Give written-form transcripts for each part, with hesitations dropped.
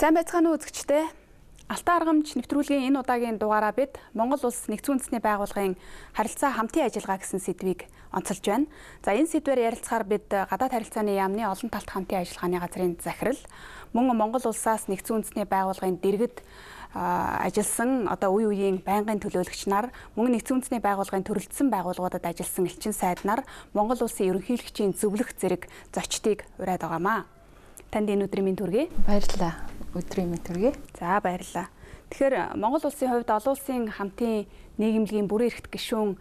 Сайн байцгаана уу үзэгчдээ. Алтан аргамж нэвтрүүлгийн энэ удаагийн дугаараа бид Монгол Улс нэгдсэн үндэсний байгууллагын харилцаа хамтын ажиллагаа гэсэн сэдвийг онцолж байна. За энэ сэдвээр ярилцахаар бид гадаад харилцааны яамны олон талт хамтын ажиллагааны газрын захирал мөн Монгол Улсаас нэгдсэн үндэсний байгууллагын дэргэд ажилласан үе үеийн байнгын төлөөлөгч нар мөн нэгдсэн үндэсний байгууллагын төрөлдсөн байгууллагуудад ажилласан элчин сайд нар Монгол Улсын ерөнхийлөгчийн зөвлөх зэрэг зочдыг ураад байгаамаа. Танд энэ өдрийн мэнд хүргэе. Баярлалаа. Өдрийн мэнд хүргэе. За баярлалаа. Тэгэхээр Монгол Улсын хувьд олон улсын хамтын нийгэмлэгийн бүрэн эрхт гишүүн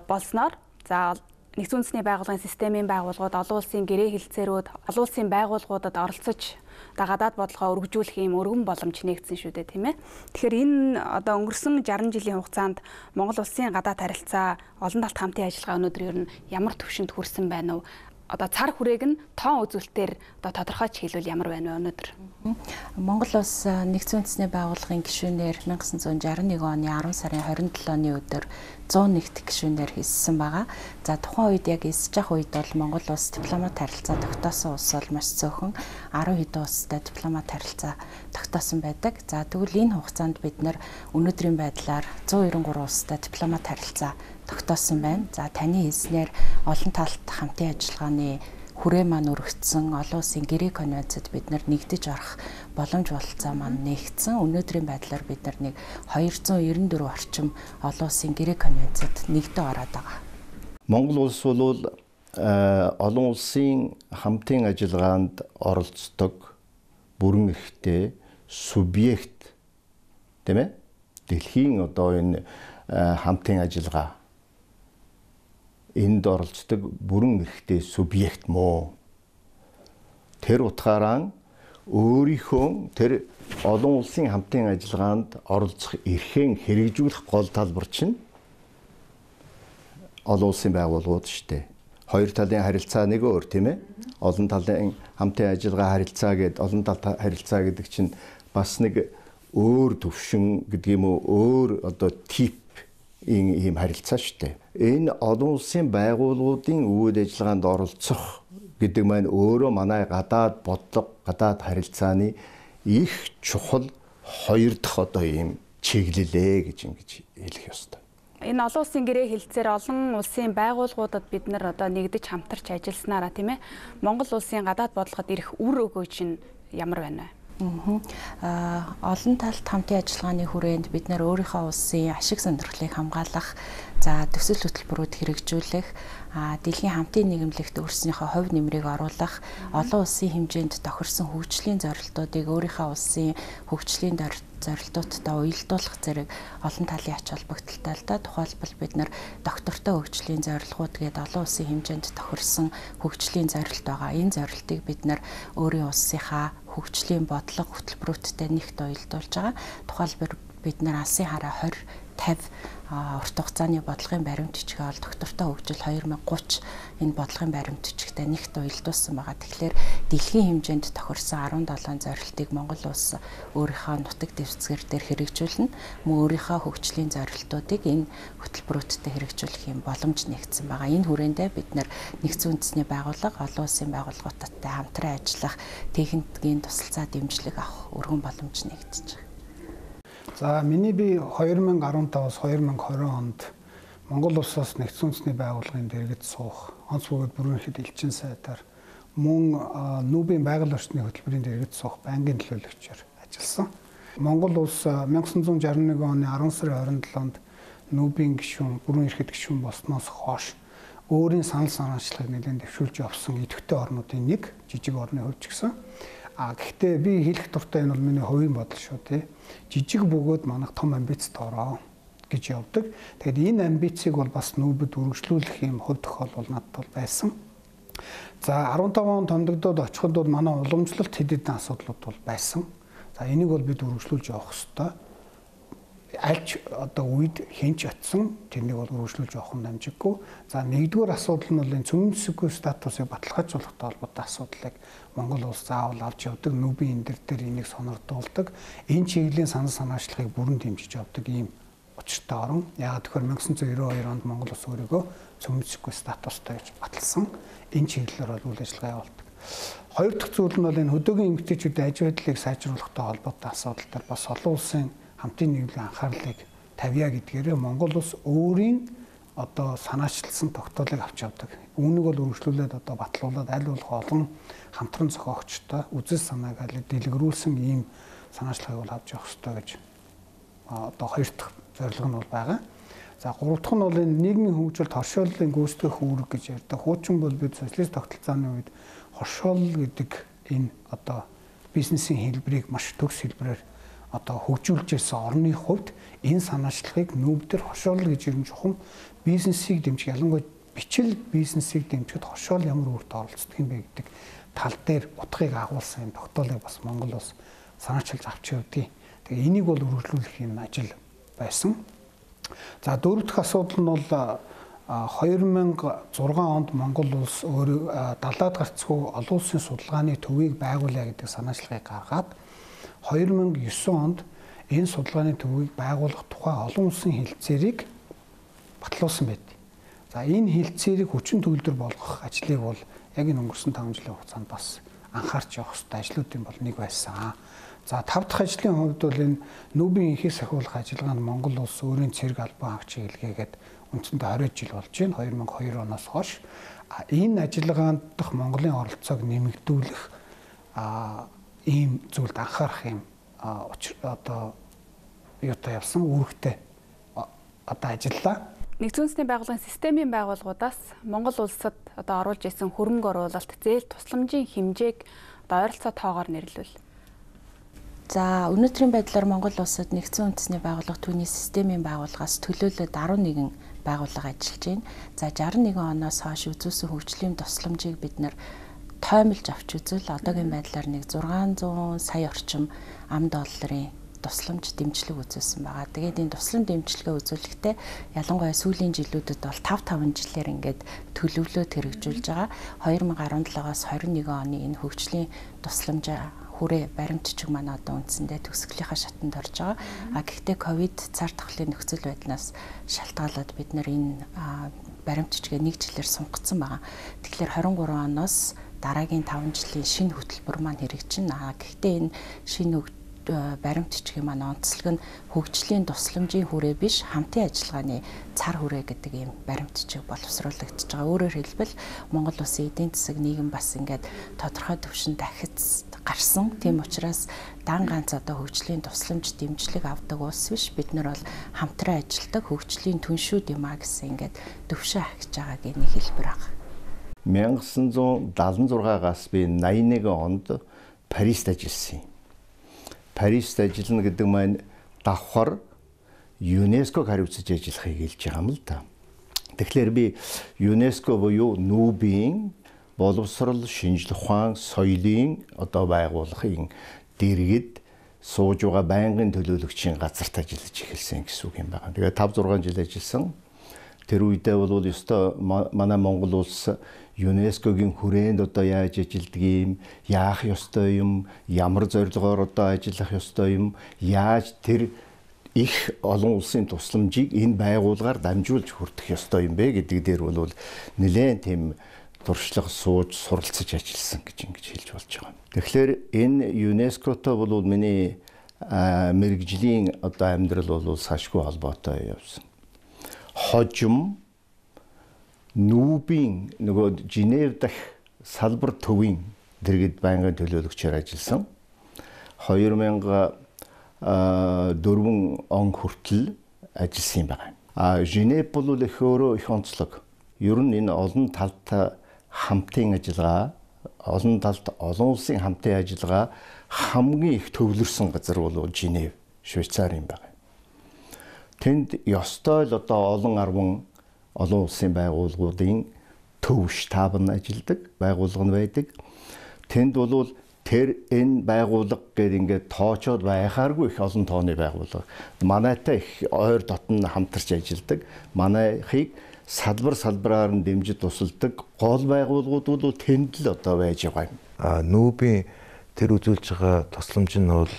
болсноор за нэгдсэн үндэсний байгууллагын системийн байгууллагууд, олон улсын гэрээ хэлэлцээрүүд, олон улсын байгууллагуудад оролцож гадаад бодлогоо өргөжүүлэх юм өргөн боломж нэгдсэн шүү дээ, тийм ээ. Тэгэхээр энэ өнгөрсөн 60 жилийн хугацаанд Монгол Улсын гадаад харилцаа олон талт хамтын ажиллагаа өнөөдөр ер нь ямар түвшинд хүрсэн байна вэ? Цар хүрээг нь тоон үзүүлэлтээр тодорхойч хэлвэл ямар байна вэ өнөөдөр? Монгол Улс нэгдсэн үндэсний байгууллагын гишүүнээр 1961 оны 10 сарын 27-ны өдөр 101 гишүүнээр хийсэн байгаа. За тухайн үед яг эсэж явах үед бол Монгол Улс дипломат харилцаа тогтоосон улс бол маш цөөхөн 10 хэдэн улстай дипломат харилцаа тогтоосон байдаг. За тэгвэл энэ хугацаанд бид нэр өнөөдрийн байдлаар 193 улстай дипломат харилцаа тогтоосон байна. За таны хэлснээр олон талт хамтын ажиллагааны хүрээ маань өргөцсөн олон улсын гэрээ конвенцэд бид нар нэгдэж орох боломж бололцоо маань нэгдсэн. Өнөөдрийн байдлаар бид нар нэг 294 орчим олон улсын гэрээ конвенцэд нэгдэж ороод байгаа. Монгол улс бол олон улсын хамтын ажиллагаанд оролцдог бүрэн эрхтэй субъект тийм ээ. Дэлхийн энэ хамтын ажиллагаа энд оролцдог бүрэн эрхтэй субъект мөн. Тэр утгаараа өөрийнхөө тэр олон улсын хамтын ажиллагаанд оролцох эрхээ хэрэгжүүлэх гол талбар чинь олон улсын байгууллагууд шүү дээ. Хоёр талын харилцаа нэг өөр тийм ээ. Олон талын хамтын ажиллагаа харилцаа гэдэг олон талт харилцаа гэдэг чинь бас нэг өөр төвшин гэдэг юм уу өөр тип ийм харилцаа шүү дээ. Энэ олон улсын байгууллагуудын үйл ажиллагаанд оролцох гэдэг маань өөрөө манай гадаад бодлого, гадаад харилцааны их чухал хоёр дахь ийм чиглэлээ гэж хэлэх ёстой. Энэ олон улсын гэрээ хэлэлцээр олон улсын байгууллагуудад бид нар нэгдэж хамтарч ажилласнараа тийм ээ. Монгол улсын гадаад бодлогод ирэх үр өгөөж нь ямар байна вэ? Олон талт хамтын ажиллагааны хүрээнд бид нэр өөрийнхөө улсын ашиг сонирхлыг хамгаалах, за төсөл хөтөлбөрүүд хэрэгжүүлэх, дэлхийн хамтын нийгэмлэгт өөрснийхөө хувь нэмрийг оруулах, олон улсын хэмжээнд тохирсон хөгжлийн зорилтуудыг өөрийнхөө улсын хөгжлийн зорилтуудтай уялдуулах зэрэг олон талын ач холбогдолтой л да. Тухайлбал бид нар доктортой хөгжлийн зорилгууд гээд олон улсын хэмжээнд тохирсон хөгжлийн зорилт байгаа. Энэ зорилтыг бид нар өөрийн улсынхаа хөгжлийн бодлого хөтөлбөрүүдтэй нэгт уялдуулж байгаа. Тухайлбал бид нар алсын хараа 2050 урт хугацааны бодлогын баримт бичгээ бол доктортой хөгжил 2030 энэ бодлогын баримт бичгтээ нэгт уялдуулсан байгаа. Тэгэхээр дэлхийн хэмжээнд тохирсон 17 зорилтыг Монгол улс өөрийнхөө нутаг дэвсгэр дээр хэрэгжүүлнэ. Мөн өөрийнхөө хөгжлийн зорилтуудыг энэ хөтөлбөрүүдтэй хэрэгжүүлэх юм боломж нэгдсэн байгаа. Энэ хүрээндээ бид нэгдсэн үндэсний байгууллага олон улсын байгууллагуудтай хамтран ажиллах, техникийн тусалцаа дэмжлэг авах өргөн боломж нэгдэж байгаа. За миний би 2015-аас 2020 онд Монгол Улсаас нэгдсэн үндэсний байгууллагын дэргэд суух, онц бөгөөд бүрэн эрхт элчин сайдаар мөн Нүүбийн байгаль орчны хөтөлбөрийн дэргэд суух байнгын төлөөлөгчөөр ажилласан. Монгол Улс 1961 оны 10 сарын 27-нд Нүүбийн гишүүн, бүрэн эрхт гишүүн болсноос хойш өөрийн санал санаачлалыг нэлээд дэвшүүлж явсан идэвхтэй орнуудын нэг жижиг орны хувьд гэсэн. Гэхдээ би хэлэх дуртай энэ бол миний хувийн бодол шүү дээ. Жижиг бөгөөд манайх том амбиц тоороо гэж явдаг. Тэгэхээр энэ амбицийг бол бас нүүбэд үргэлжлүүлэх юм хувь тохиолдол надад бол байсан. За 15 он томдогдоод очиход бол манай уламжлалт хэд хэдэн асуудлууд бол байсан. За энийг бол бид үргэлжлүүлж явах ёстой. Альч үед хинч очсон тэрнийг бол үргэлжлүүлж явах нь амжиггүй. За нэгдүгээр асуудал нь бол энэ цөмөн засгийн статусыг баталгаажуулахтай холбоотой асуудлыг Монгол улс заавал авч явдаг, Нүүбийн энэ дээр энийг сонирдуулдаг. Энэ чиглэлийн санал санаачлагыг бүрэн дэмжиж явдаг ийм учиртай орн. Яагаад тэгэхээр 1992 онд Монгол улс өөрийгөө цөмөн засгийн статустай гэж баталсан. Энэ чиглэлээр бол үйл ажиллагаа явуулдаг. Хоёр дахь зүйл нь бол энэ хөдөөгийн эмэгтэйчүүдийн аж байдлыг сайжруулахтай холбоотой асуудал дээр бас олон улсын хамтын нийлүүлийн анхаарлыг тавья гэдгээрээ Монгол улс өөрийн одоо санаачилсан тогтоолыг авч явдаг. Үүнийг бол өргөжлүүлээд одоо батлуулаад аль болох олон хамтран зохиогчтой үзэл санааг дэлгэрүүлсэн ийм санаачлагыг бол авч явах ёстой гэж одоо хоёр дахь зорилго нь бол байгаа. За гурав дахь нь бол энэ нийгмийн хөгжилд хоршооллын гүйцэтгэх үүрэг гэж ярьдаг. Хуучин бол бид социалист тогтолцооны үед хоршоолол гэдэг энэ одоо бизнесийн хэлбэрийг маш төгс хэлбэрээр одоо хөгжүүлж ирсэн орны хувьд энэ санаачлагыг нүүбдэр хоршоолол гэж юм чухам бизнесийг дэмжих, ялангуяа бичил бизнесийг дэмжихэд хоршоол ямар үүрэгт оролцдог юм бэ гэдэг тал дээр утгыг агуулсан энэ тогтоолыг бас Монгол улс санаачилж авч явдгийг. Тэгээ энийг бол өргөжлүүлэх юм ажил байсан. За дөрөв дэх асуудал нь бол 2006 онд Монгол улс өөрөө далаад гарцгүй олон улсын судалгааны төвийг байгуулъя гэдэг санаачлагыг гаргаад 2009 онд энэ судалгааны төвийг байгуулах тухай олон улсын хэлтсээрийг батлуулсан байдаг. За энэ хэлтсээрийг хүчин төгөлдөр болгох ажлыг бол яг энэ өнгөрсөн 5 жилийн хугацаанд бас анхаарч явах хэрэгтэй ажлуудын бол нэг байсан. За 5 дахь ажлын хувьд бол энэ нүүбийн инхийг сахиулах ажиллагаанд Монгол улс өөрийн цэрэг албан хаагчийг илгээгээд үндсэндээ 20 жил болж байна. 2002 оноос хойш энэ ажиллагаанд дах Монголын оролцоог нэмэгдүүлэх ийм зүйлд анхаарах юм одоо юутай явсан үүрэгтэй одоо ажиллаа. Нэгдсэн үндэсний байгууллагын системийн байгууллагуудаас Монгол улсад одоо оруулж исэн хөрөнгө оруулалт, зээл тусламжийн хэмжээг одоо ойролцоо тоогоор нэрлэвэл. За өнөөдрийн байдлаар Монгол улсад нэгдсэн үндэсний байгууллага түүний системийн байгууллагаас төлөөлөд 11 байгууллага ажиллаж байна. За 61 оноос хойш үзүүлсэн хөгжлийн тусламжийг бид нэр тоомлж авч үзвэл одоогийн байдлаар нэг 600 сая орчим $. Тусламж дэмжлэг үзүүлсэн байгаа. Тэгээд энэ туслан дэмжлэгээ үзүүлэхдээ ялангуяа сүүлийн жилүүдэд бол 5 жилээр ингээд төлөвлөлөө хэрэгжүүлж байгаа. 2017-аас 21 оны энэ хөгжлийн тусламж хүрээ баримтчиг маань одоо үндсэндээ төгсгөлийнхаа шатанд орж байгаа. Гэхдээ ковид цар тахлын нөхцөл байдлаас шалтгаалаад бид нар энэ баримтчигээ 1 жилээр сунгацсан байгаа. Тэгэхээр 23 оноос дараагийн 5 жилийн шинэ хөтөлбөр маань хэрэгжинэ. Гэхдээ энэ шинэ баримтчгийн маань онцлог нь хөгжлийн тусламжийн хүрээ биш хамтын ажиллагааны цар хүрээ гэдэг ийм баримтчиг боловсруулагдж байгаа. Өөрөөр хэлбэл Монгол улсын эдийн засаг нийгэм бас ингээд тодорхой түвшинд дахиц гарсан. Тийм учраас дан ганц одоо хөгжлийн тусламж дэмжлэг авдаг улс биш. Бид нар бол хамтран ажилладаг хөгжлийн түншүүд юм а гэсэн ингээд төвшин хагж байгаагийн нэг хэлбэр байгаа. 1976-аас би 81 онд Парист ажилласан юм. Парист ажиллана гэдэг маань давхар ЮНЕСКОг хариуцаж ажиллахыг хэлж байгаа юм л да. Тэгэхээр би ЮНЕСКО буюу нүүбийн боловсрол, шинжлэх ухаан, соёлын одоо байгууллагын дэргэд сууж байгаа байнгын төлөөлөгчийн газарт ажиллаж эхэлсэн гэсэн үг юм байна. Тэгээд 5-6 жил ажилласан. Тэр үедээ бол ёстой манай Монгол улс ЮНЕСКОгийн хүрээнд одоо яаж ажилдаг юм, яах ёстой юм, ямар зорилгоор одоо ажиллах ёстой юм, яаж тэр их олон улсын тусламжийг энэ байгууллагаар дамжуулж хүртэх ёстой юм бэ гэдэг дээр бол нэлээд тийм туршлага сууж суралцаж ажилласан гэж ингэж хэлж болж байгаа. Тэгэхээр энэ ЮНЕСКОтой бол миний мэргэжлийн одоо амьдрал бол сашгүй холбоотой явсан. Хожим нүүбийн нөгөө Женев дахь салбар төвийн дэргэд байнгын төлөөлөгчөөр ажилласан. 2004 он хүртэл ажилласан юм байна. Женев бол их өөрөө их онцлог. Ер нь энэ олон талтай хамтын ажиллагаа, олон талт олон улсын хамтын ажиллагаа хамгийн их төвлөрсөн газар бол Женев, Швейцар юм байна. Тэнд ёстой л одоо олон арван олон улсын байгууллагуудын төв штаб нь ажилладаг, байгууллага нь байдаг. Тэнд бол тэр энэ байгууллага гэдэг ингээд тоочоод байхааргүй их олон тооны байгууллага. Манайтай их ойр дотн хамтарч ажилладаг. Манайхыг салбараар нь дэмжиж тусалдаг гол байгууллагууд бол тэнд л одоо байж байгаа юм. Нүүбийн тэр үзүүлж байгаа тусламж нь бол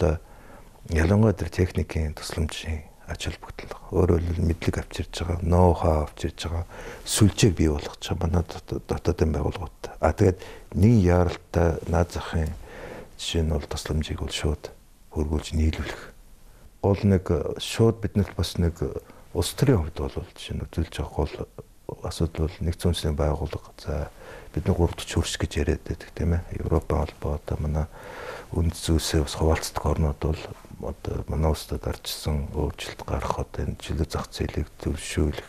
ялангуяа тэр техникийн тусламжийн ач холбогдол. Өөрөөр хэлбэл мэдлэг авчирч байгаа, ноу-хау авчирч байгаа сүлжээг бий болгож байгаа манай дотоодын байгууллагууд. Тэгээд нэг яаралтай наад захын жишээ нь бол тусламжийг бол шууд хөргүүлж нийлүүлэх. Гол нэг шууд биднэрт бас нэг улс төрийн хувьд бол жишээ нь үзүүлж байгаа гол асуудал бол нэгдсэн үндэсний байгууллага. За бид нэг 30 хөрш гэж яриад байдаг тийм ээ. Европын холбоо одоо манай үндэс зүйлсээ бас хуваалцдаг орнууд бол одоо манай улсад гарчсан өөрчлөлт гарах одоо энэ жилийн зах зээлийг зөвшөөрөх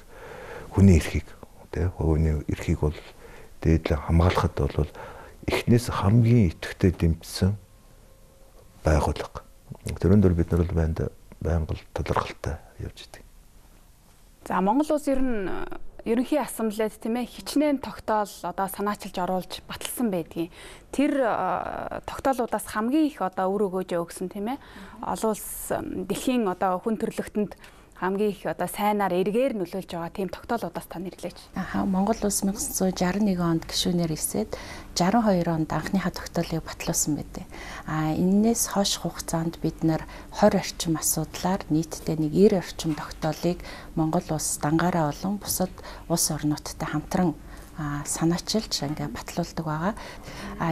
хүний эрхийг тийм хувийн эрхийг бол дээдлэн хамгаалахад бол эхнээс хамгийн идэвхтэй дэмжсэн байгууллага. Тэрэн дээр бид нар бол байнга талархалтай явж идэг. За Монгол улс ер нь ерөнхий ассамблеад тийм ээ хичнээн тогтоол одоо санаачилж оруулж баталсан байдгийг. Тэр тогтоолуудаас хамгийн их одоо үр өгөөж өгсөн тийм ээ. Олон улс дэлхийн одоо хүн төрөлхтөнд хамгийн их одоо сайнаар эргээр нөлөөлж байгаа тийм тогтоолуудаас та нэрлэж. Монгол улс 1961 онд гишүүнээр эсээд 62 онд анхныхаа тогтоолыг батлуулсан байдаг. Энээс хойш хугацаанд бид нар 20 орчим асуудлаар нийтдээ нэг 90 орчим тогтоолыг Монгол улс дангаараа болон бусад улс орнуудтай хамтран санаачилж ингээ батлуулдаг байгаа.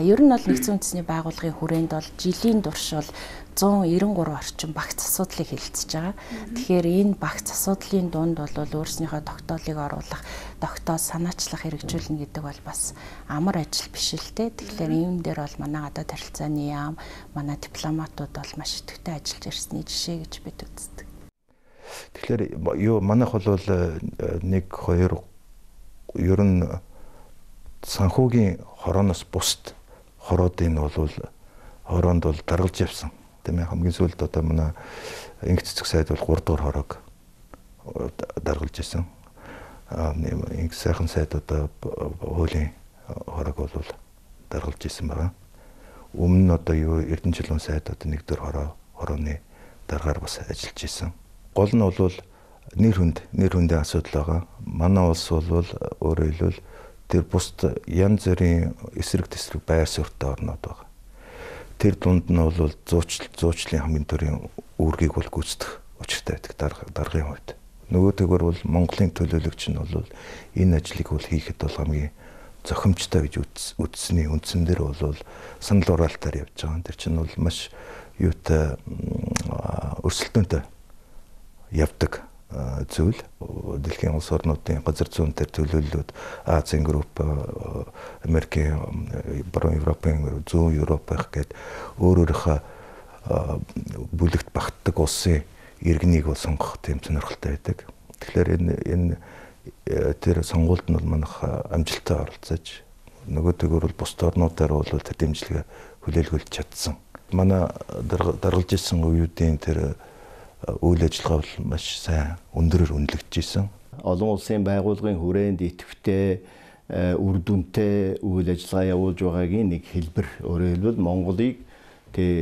Ер нь бол нэгдсэн үндэсний байгууллагын хүрээнд бол жилийн турш бол 193 орчим багц асуудлыг хэлэлцэж байгаа. Тэгэхээр энэ багц асуудлын дунд бол өөрснийхөө тогтоолыг оруулах, тогтоол санаачлах хэрэгжүүлнэ гэдэг бол бас амар ажил биш л дээ. Тэгэхээр энэ дээр бол манай гадаад харилцааны яам, манай дипломатууд бол маш идэвхтэй ажиллаж ирсний жишээ гэж бид үздэг. Тэгэхээр манайх бол 1 2 ер нь санхүүгийн хорооноос бусд хороодын бол хороонд бол даргалж явсан. Тийм ээ хамгийн сүүлд одоо манай инх цэцэг сайд бол 3 дугаар хороог даргалж ирсэн. Инх сайхан сайд одоо хуулийн хороог бол даргалж ирсэн байгаа. Өмнө нь одоо Эрдэнэ жилийн сайд одоо 1 дугаар хорооны даргаар бас ажиллаж ирсэн. Гол нь бол нэр хүндийн асуудал байгаа. Манай улс бол өөрөөр хэлбэл тэр бусд янз бүрийн эсрэг тэсрэг байр суурьтай орнууд байгаа. Тэр дунд нь бол зуучлалын хамгийн төрийн үүргийг бол гүйцэтгэх учиртай байдаг даргын хувьд. Нөгөөтэйгөр бол Монголын төлөөлөгч нь бол энэ ажлыг бол хийхэд бол хамгийн зохимжтой гэж үзсний үндсэн дээр бол санал хураалтаар явж байгаа. Тэр чинь бол маш юутай өрсөлдөөнтэй явдаг зүйл. Дэлхийн улс орнуудын газар зүйн төр төлөөллүүд Азийн групп, Америкийн, баруун Европын, зүүн Европынх гээд өөрөөрийнхөө бүлэгт багтдаг улсын иргэнийг бол сонгох тийм сонирхолтой байдаг. Тэгэхээр энэ тэр сонгуульд нь бол манайх амжилттай оролцож нөгөөдөөр бол бусад орнуудаар бол тэр дэмжлэгээ хүлээлгүүлж чадсан. Манай даргалж ирсэн үеүүдийн тэр үйл ажиллагаа бол маш сайн өндөрөөр үнэлэгдэж исэн. Олон улсын байгууллагын хүрээнд идэвхтэй үр дүнтэй үйл ажиллагаа явуулж байгаагийн нэг хэлбэр. Өөрөөр хэлбэл Монголыг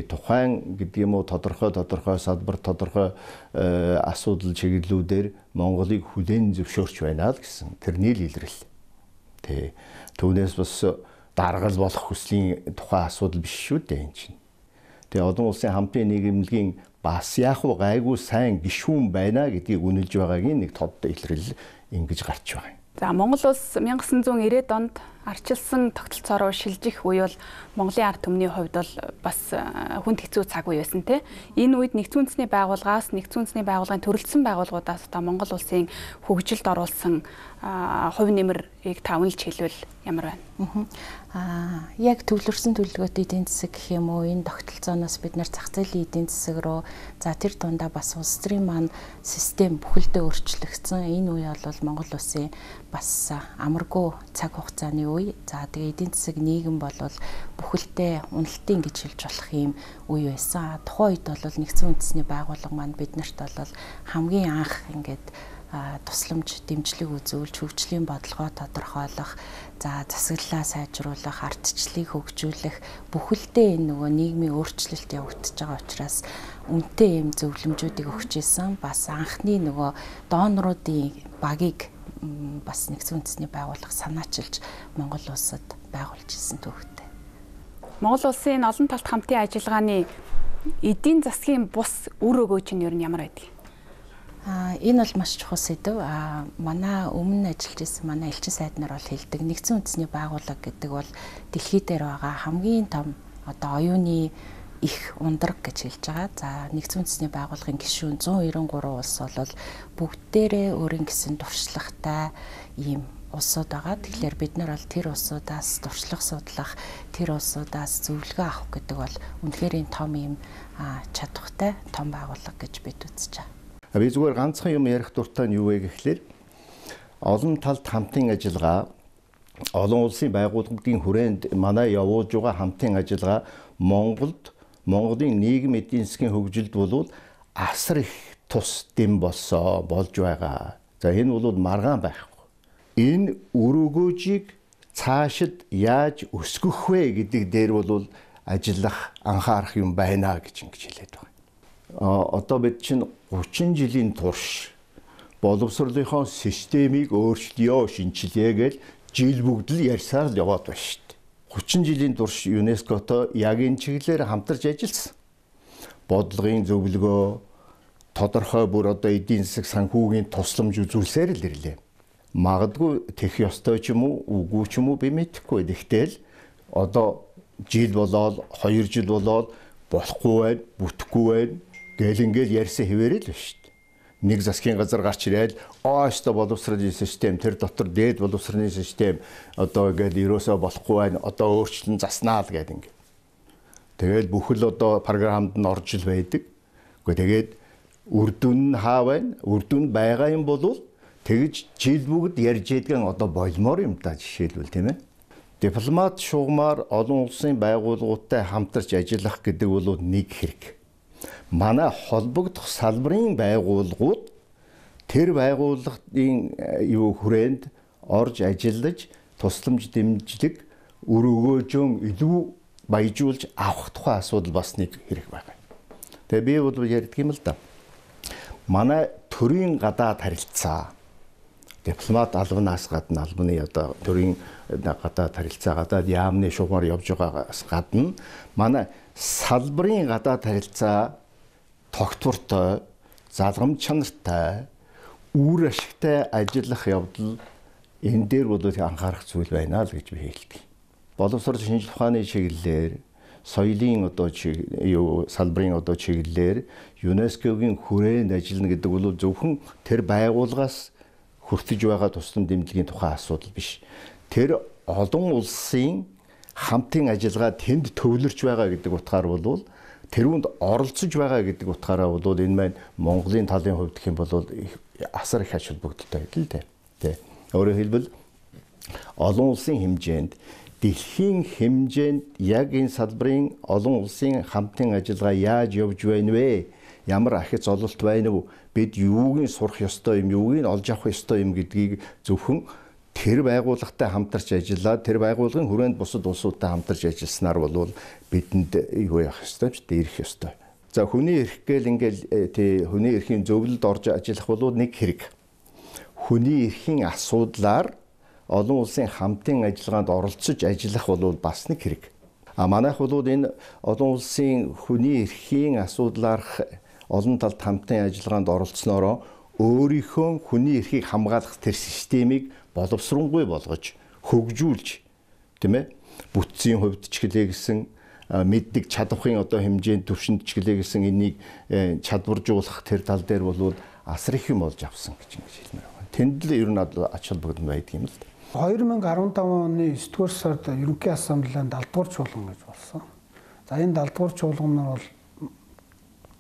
тухайн гэдэг юм уу тодорхой салбар тодорхой асуудал чиглэлүүдээр Монголыг хүлээн зөвшөөрч байна л гэсэн тэрний л илрэл. Түүнээс бас даргал болох хүслийн тухайн асуудал биш шүү дээ энэ чинь. Олон улсын хамтын нийгэмлэгийн бас яг гайгүй сайн гишүүн байна гэдгийг үнэлж байгаагийн нэг тодтой илрэл ингэж гарч байгаа юм. За Монгол улс 1990-ад онд арчилсан тогтолцоороо шилжих үе бол Монголын ард түмний хувьд бол бас хүнд хэцүү цаг үе байсан тийм. Энэ үед нэгдсэн үндэсний байгууллагаас нэгдсэн үндэсний байгууллагын төрөлцсөн байгууллагуудаас одоо Монгол улсын хөгжилд оруулсан хувь нэмрийг та үнэлж хэлвэл ямар байна? Яг төвлөрсөн төлөвлөгөөтэй эдийн засаг гэх юм уу энэ тогтолцооноос бид нэр зах зээлийн эдийн засаг руу за тэр дундаа бас улс төрийн маань систем бүхэлдээ өөрчлөгдсөн. Энэ үе бол Монгол улсын бас амаргүй цаг хугацааны үе. За тэгээ эдийн засаг нийгэм бол бүхэлдээ уналтын гэж хэлж болох юм үе байсан. Тухайн үед бол нэгдсэн үндэсний байгууллага маань биднэрт бол хамгийн анх ингээд тусламж дэмжлэг үзүүлж хөгжлийн бодлогоо тодорхойлох, за засаглалаа сайжруулах, ардчлалыг хөгжүүлэх бүхэлдээ энэ нөгөө нийгмийн өөрчлөлт явагдаж байгаа учраас үнэтэй юм зөвлөмжүүдийг өгч исэн. Бас анхны нөгөө доноруудын багийг бас нэгдсэн үндэсний байгууллага санаачилж Монгол улсад байгуулж исэн төвхтэй. Монгол улсын олон талт хамтын ажиллагааны эдийн засгийн бус үр өгөөч нь ер нь ямар байдгийг? Энэ бол маш чухал сэдв. Манай өмнө ажиллаж исэн манай элчин сайд нар бол хэлдэг нэгдсэн үндэсний байгууллага гэдэг бол дэлхий дээр байгаа хамгийн том одоо оюуны их ундраг гэж хэлж байгаа. За нэгдсэн үндэсний байгууллагын гишүүн 193 улс бол бүгдээрээ өөрийн гэсэн туршлагатай ийм улсууд байгаа. Тэгэхээр бид нар бол тэр улсуудаас туршлага судлах, тэр улсуудаас зөвлөгөө авах гэдэг бол үнэхээр том ийм чадвартай том байгууллага гэж бид үзэж байгаа. Би зүгээр ганцхан юм ярих дуртай нь юу вэ гэхлээр олон талд хамтын ажиллагаа олон улсын байгууллагын хүрээнд манай явуулж байгаа хамтын ажиллагаа Монголын нийгэм эдийн засгийн хөгжилд бол асар их тус дэм болж байгаа. За энэ бол маргаан байхгүй. Энэ өрөөгөөжийг цаашид яаж өсгөх вэ гэдэг дээр бол ажиллах анхаарах юм байна гэж ингэж хэлээд байна. Одоо бид чинь 30 жилийн турш боловсролынхоо системийг өөрчлөё, шинжилье гэж жил бүгд л ярьсаар л яваад байна шүү дээ. 30 жилийн турш ЮНЕСКОтой яг энэ чиглэлээр хамтарч ажилласан. Бодлогын зөвлөгөө, тодорхой бүр одоо эдийн засаг санхүүгийн тусламж үзүүлсээр л ирлээ. Магадгүй тех ёстой ч юм уу, үгүй ч юм уу би мэдэхгүй. Гэхдээ л одоо жил болоод 2 жил болоод болохгүй байна, бүтэхгүй байна. Ингээл ярьсан хэвээрээ л байна шүү дээ. Нэг засгийн газар гарч ирээд оошто боловсролын систем тэр дотор дээд боловсролын систем одоо ингээл ерөөсөө болохгүй байна. Одоо өөрчлөн заснаа л гэдэг ингээд. Тэгээд бүхэл одоо програмд нь орж ил байдаг. Гэхдээ тэгээд үр дүн нь хаа байна? Үр дүн байгаа юм бол тэгж жил бүгд ярьж идэгэн одоо болмоор юм да жишээлбэл тийм ээ. Дипломат шугамар олон улсын байгууллагуудтай хамтарч ажиллах гэдэг бол нэг хэрэг. Манай холбогдох салбарын байгууллагууд тэр байгууллагын хүрээнд орж ажиллаж тусламж дэмжлэг өрөөгөөжөн илүү баяжуулж авах тухай асуудал бас нэг хэрэг байна. Тэгээ би бол ярьдаг юм л да. Манай төрийн гадаад харилцаа дипломат албанаас гадна албаны одоо төрийн гадаад харилцаа гадаад яамны шугамар явж байгаагаас гадна манай салбарын гадаад харилцаа тогтвортой, залгамж чанартай, үр ашигтай ажиллах явдал энэ дээр бол анхаарах зүйл байна л гэж би хэлдэг. Боловсрол шинжилгээ ухааны чиглэлээр, соёлын одоо салбарын одоо чиглэлээр ЮНЕСКОгийн хүрээнд ажиллана гэдэг бол зөвхөн тэр байгууллагаас хүртэж байгаа туслан дэмжлэгийн тухай асуудал биш. Тэр олон улсын хамтын ажиллагаа тэнд төвлөрч байгаа гэдэг утгаар бол тэрүүнд оролцож байгаа гэдэг утгаараа бол энэ маань Монголын талын хувьд гэх юм бол асар их ач холбогдолтой байдал л дээ. Өөрөөр хэлбэл олон улсын хэмжээнд дэлхийн хэмжээнд яг энэ салбарын олон улсын хамтын ажиллагаа яаж явж байна вэ? Ямар ахиц ололт байна вэ? Бид юуг нь сурах ёстой юм, юуг нь олж авах ёстой юм гэдгийг зөвхөн тэр байгууллагатай хамтарч ажиллаад тэр байгууллагын хүрээнд бусад улсуудтай хамтарч ажилласнаар бол бидэнд юу явах ёстой ч дээрх ёстой. За хүний эрх гээл ингээл хүний эрхийн зөвлөлд орж ажиллах бол нэг хэрэг. Хүний эрхийн асуудлаар олон улсын хамтын ажиллагаанд оролцож ажиллах бол бас нэг хэрэг. Манайх бол энэ олон улсын хүний эрхийн асуудлаар олон талд хамтын ажиллагаанд оролцсноороо өөрийнхөө хүний эрхийг хамгаалах тэр системийг боловсронгүй болгож хөгжүүлж тийм ээ бүтцийн хувьд ч гэлээ гэсэн мэддэг чадварын одоо хэмжээнд төвшөнд ч гэлээ гэсэн энийг чадваржуулах тэр тал дээр бол асар их юм болж авсан гэж хэлмээр байна. Тэнд л ер нь ач холбогдол байдаг юм л да. 2015 оны 9-р сард Ерөнхий ассамблеанд 70-р чуулган гэж болсон. За энэ 70-р чуулган нь бол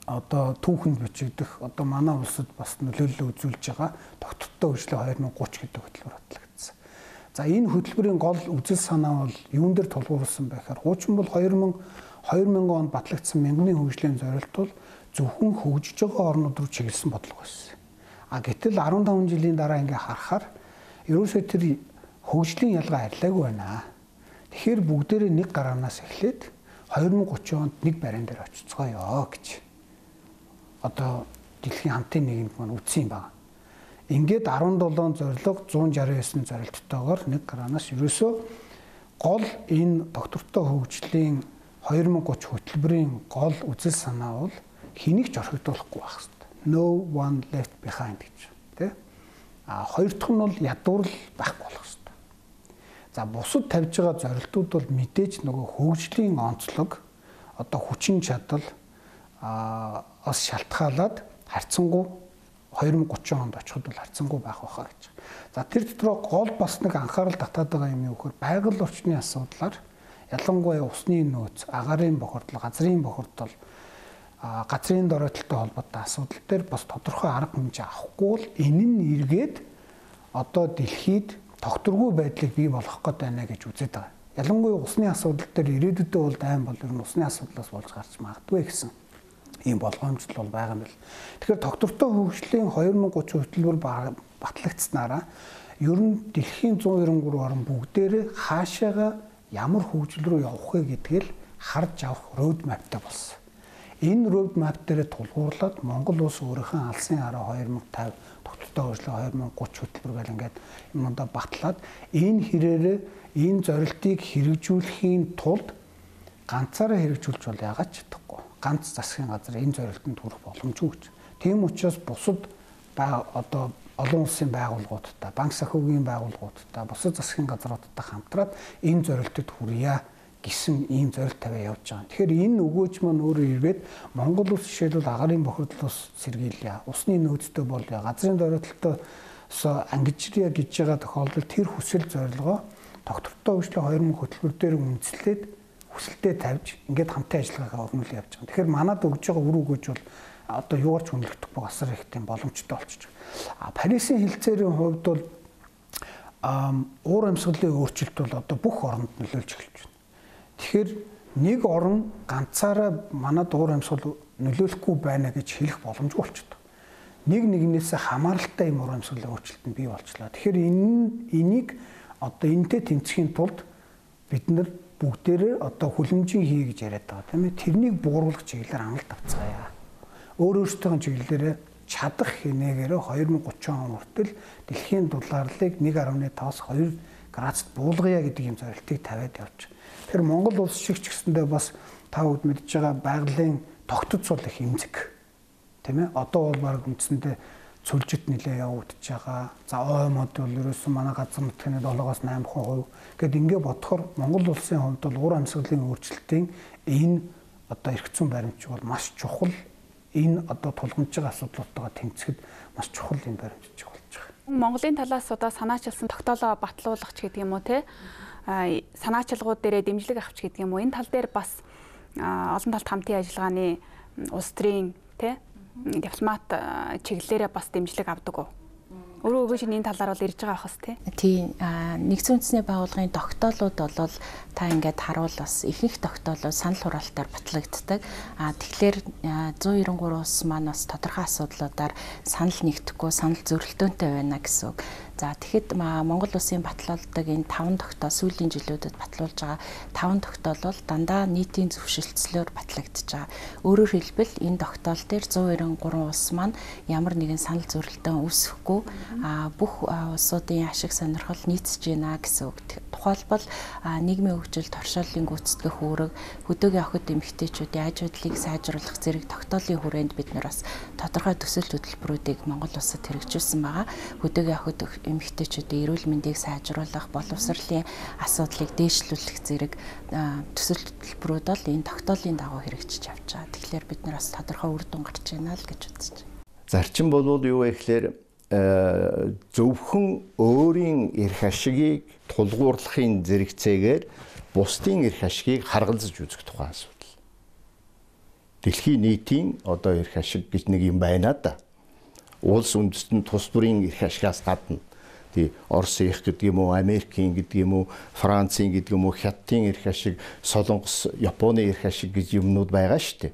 одоо түүхэнд бичигдэх одоо манай улсад бас нөлөөлөл үзүүлж байгаа тогтвортой хөгжлийн 2030 гэдэг хөтөлбөр батлагдсан. За энэ хөтөлбөрийн гол үзэл санаа бол юун дээр тулгуурласан бэ гэхээр хуучин бол 2000 онд батлагдсан мянганы хөгжлийн зорилт бол зөвхөн хөгжиж байгаа орнууд руу чиглэсэн бодлого байсан. Гэтэл 15 жилийн дараа ингээ харахаар ерөөсөө тэр хөгжлийн ялгаа арилаагүй байна. Тэгэхээр бүгдээрээ нэг гараанаас эхлээд 2030 онд нэг барин дээр очицгоё гэж одоо дэлхийн хамтын нийгэмд маань үтсэн юм байна. Ингээд 17 зорилго 169 зорилттойгоор нэг гранаас ерөөсөө гол энэ доктортой хөгжлийн 2030 хөтөлбөрийн гол үзэл санаа бол хэнийг ч орхигдуулахгүй байх хэрэгтэй. no one left behind гэж тий. Хоёр дахь нь бол ядуурл байхгүй болох хэрэгтэй. За бусад тавьж байгаа зорилтууд бол мэдээж нөгөө хөгжлийн онцлог одоо хүчин чадал бас шалтгаалаад харьцангуй 2030 онд очиход бол харьцангуй байх байхаа гэж. За тэр дотор гол бас нэг анхаарал татаад байгаа юм юу гэхээр байгаль орчны асуудлаар ялангуяа усны нөөц, агаарын бохирдол, газрын бохирдол, газрын доройтолтой холбоотой асуудал дээр бас тодорхой арга хэмжээ авахгүй бол энэ нь эргээд одоо дэлхийд тогтворгүй байдлыг бий болгох гээд байна гэж үзээд байгаа. Ялангуяа усны асуудал дээр ирээдүйдээ бол дайм бол ер нь усны асуудлаас болж гарч магадгүй гэсэн ийм болгоомжтой бол байгаа юм бэл. Тэгэхээр тогтвортой хөгжлийн 2030 хөтөлбөр батлагдсанараа ер нь дэлхийн 193 орн бүгдээрээ хаашаага ямар хөгжил рүү явах вэ гэдгийг харж авах road mapтай болсон. Энэ road map дээр тулгуурлаад Монгол улс өөрийнхөө алсын хараа 2050 тогтвортой хөгжлийн 2030 хөтөлбөр гэл ингээд юмудаа батлаад энэ хэрээрээ энэ зорилтыг хэрэгжүүлэхийн тулд ганцаараа хэрэгжүүлж бол яагаад ч чадахгүй. Ганц засгийн газар энэ зорилтод хүрэх боломжгүй гэж. Тийм учраас бусад одоо олон улсын байгууллагуудтай, банк санхүүгийн байгууллагуудтай, бусад засгийн газруудтай хамтраад энэ зорилтод хүрье гэсэн ийм зорилт тавиа явж байгаа. Тэгэхээр энэ өгөөж маань өөрөө ирээд Монгол улс жишээлбэл агаарын бохирдлоос сэргийлье, усны нөөцтэй болё, газрын доройтолтоос ангижирья гэж байгаа тохиолдолд тэр хүсэл зорилгоо тогтвортой хөгжлийн 2000 хөтөлбөр дээр үндэслээд хүсэлтэд тавьж ингээд хамтын ажиллагаагаа өрнүүлж явж байгаа. Тэгэхээр манад өгж байгаа үр өгөөж бол одоо юугаар ч хүндлэгдэхгүй асар их тийм боломжтой болчихж байгаа. Парисын хилцээрийн хувьд бол уур амьсгалын өөрчлөлт бол одоо бүх оронд нөлөөлж эхэлж байна. Тэгэхээр нэг орн ганцаараа манад уур амьсгал нөлөөлөхгүй байна гэж хэлэх боломжгүй болчихдог. Нэг нэгнээсээ хамааралтай юм уур амьсгалын өөрчлөлт нь бий болчлаа. Тэгэхээр энийг одоо энэтэй тэмцэхийн тулд бид нар бүгдээрээ одоо хүлэмжийн хий гэж яриад байгаа тийм ээ. Тэрнийг бууруулах чиглэлээр амлалт авцгаая. Өөрөөсөө чиглэлээрээ чадах хийнэгээрээ 2030 он хүртэл дэлхийн дулаарлыг 1.5-аас 2 градусд буулгая гэдэг юм зорилтыг тавиад явж. Тэгэхээр Монгол улс шиг ч гэсэндээ бас та бүд мэдж байгаа байгалийн тогтцол сул их эмзэг. Тийм ээ. Одоо бол баг үндсэндээ цөлжит нэлээ явагдаж байгаа. За ОМОд бол ерөөсөн манай газар нутгийн 7-8% гэд ингээ бодохоор Монгол улсын хувьд бол уур амьсгалын өөрчлөлтийн энэ одоо эргэцүүн баримт бол маш чухал. Энэ одоо тулгамж байгаа асуудлуудтайгаа тэмцэхэд маш чухал юм баримтж болж байгаа. Монголын талаас одоо санаачилсан тогтоолоо батлуулах ч гэдэг юм уу те санаачилгууд дээрээ дэмжлэг авч гэдэг юм уу энэ тал дээр бас олон талт хамтын ажиллагааны улс төрийн те дипломат чиглэлээрээ бас дэмжлэг авдаг уу? Өөрөө өгөөж энэ талаар бол ирж байгаа хас тий. Тийм нэгдсэн үндэсний байгууллагын тогтоолууд бол та ингээд харуул бас ихэнх тогтоолууд санал хураалтаар батлагддаг. Тэгэхээр 193 улс маань бас тодорхой асуудлуудаар санал нэгдэхгүй, санал зөрөлдөөнтэй байна гэсэн үг. За тэгэхэд Монгол улсын батлуулдаг энэ 5 тогтоол сүүлийн жилүүдэд батлуулж байгаа 5 тогтоол бол дандаа нийтийн зөвшөлтслөөр батлагдж байгаа. Өөрөөр хэлбэл энэ тогтоол дээр 193 улс маань ямар нэгэн санал зөрөлдөөн үүсэхгүй бүх улсуудын ашиг сонирхол нийцэж байна гэсэн үг. Тухайлбал нийгмийн хөгжил, торшооллын гүйцэтгэх үүрэг, хөдөөгийн охид эмэгтэйчүүдийн аж байдлыг сайжруулах зэрэг тогтоолын хүрээнд бид нар бас тодорхой төсөл хөтөлбөрүүдийг Монгол улсад хэрэгжүүлсэн байгаа. Хөдөөгийн охид эмэгтэйчүүдийн эрүүл мэндийг сайжруулах, боловсролын асуудлыг дээшлүүлэх зэрэг төсөл хөтөлбөрүүд бол энэ тогтоолын дагуу хэрэгжиж явж байгаа. Тэгэхээр бид нар бас тодорхой үр дүн гарч байна л гэж үзэж байна. Зарчим бол юу вэ гэхээр зөвхөн өөрийн эрх ашигыг тулгуурлахын зэрэгцээгээр бусдын эрх ашигыг харгалзаж үзэх тухай асуудал. Дэлхийн нийтийн одоо эрх ашиг гэж нэг юм байна да. Улс үндэстэн тус бүрийн эрх ашигаас гадна Оросын эрх гэдэг юм уу, Америкийн гэдэг юм уу, Францын гэдэг юм уу, Хятадын эрх ашиг, Солонгос, Японы эрх ашиг гэж юмнууд байгаа шүү дээ.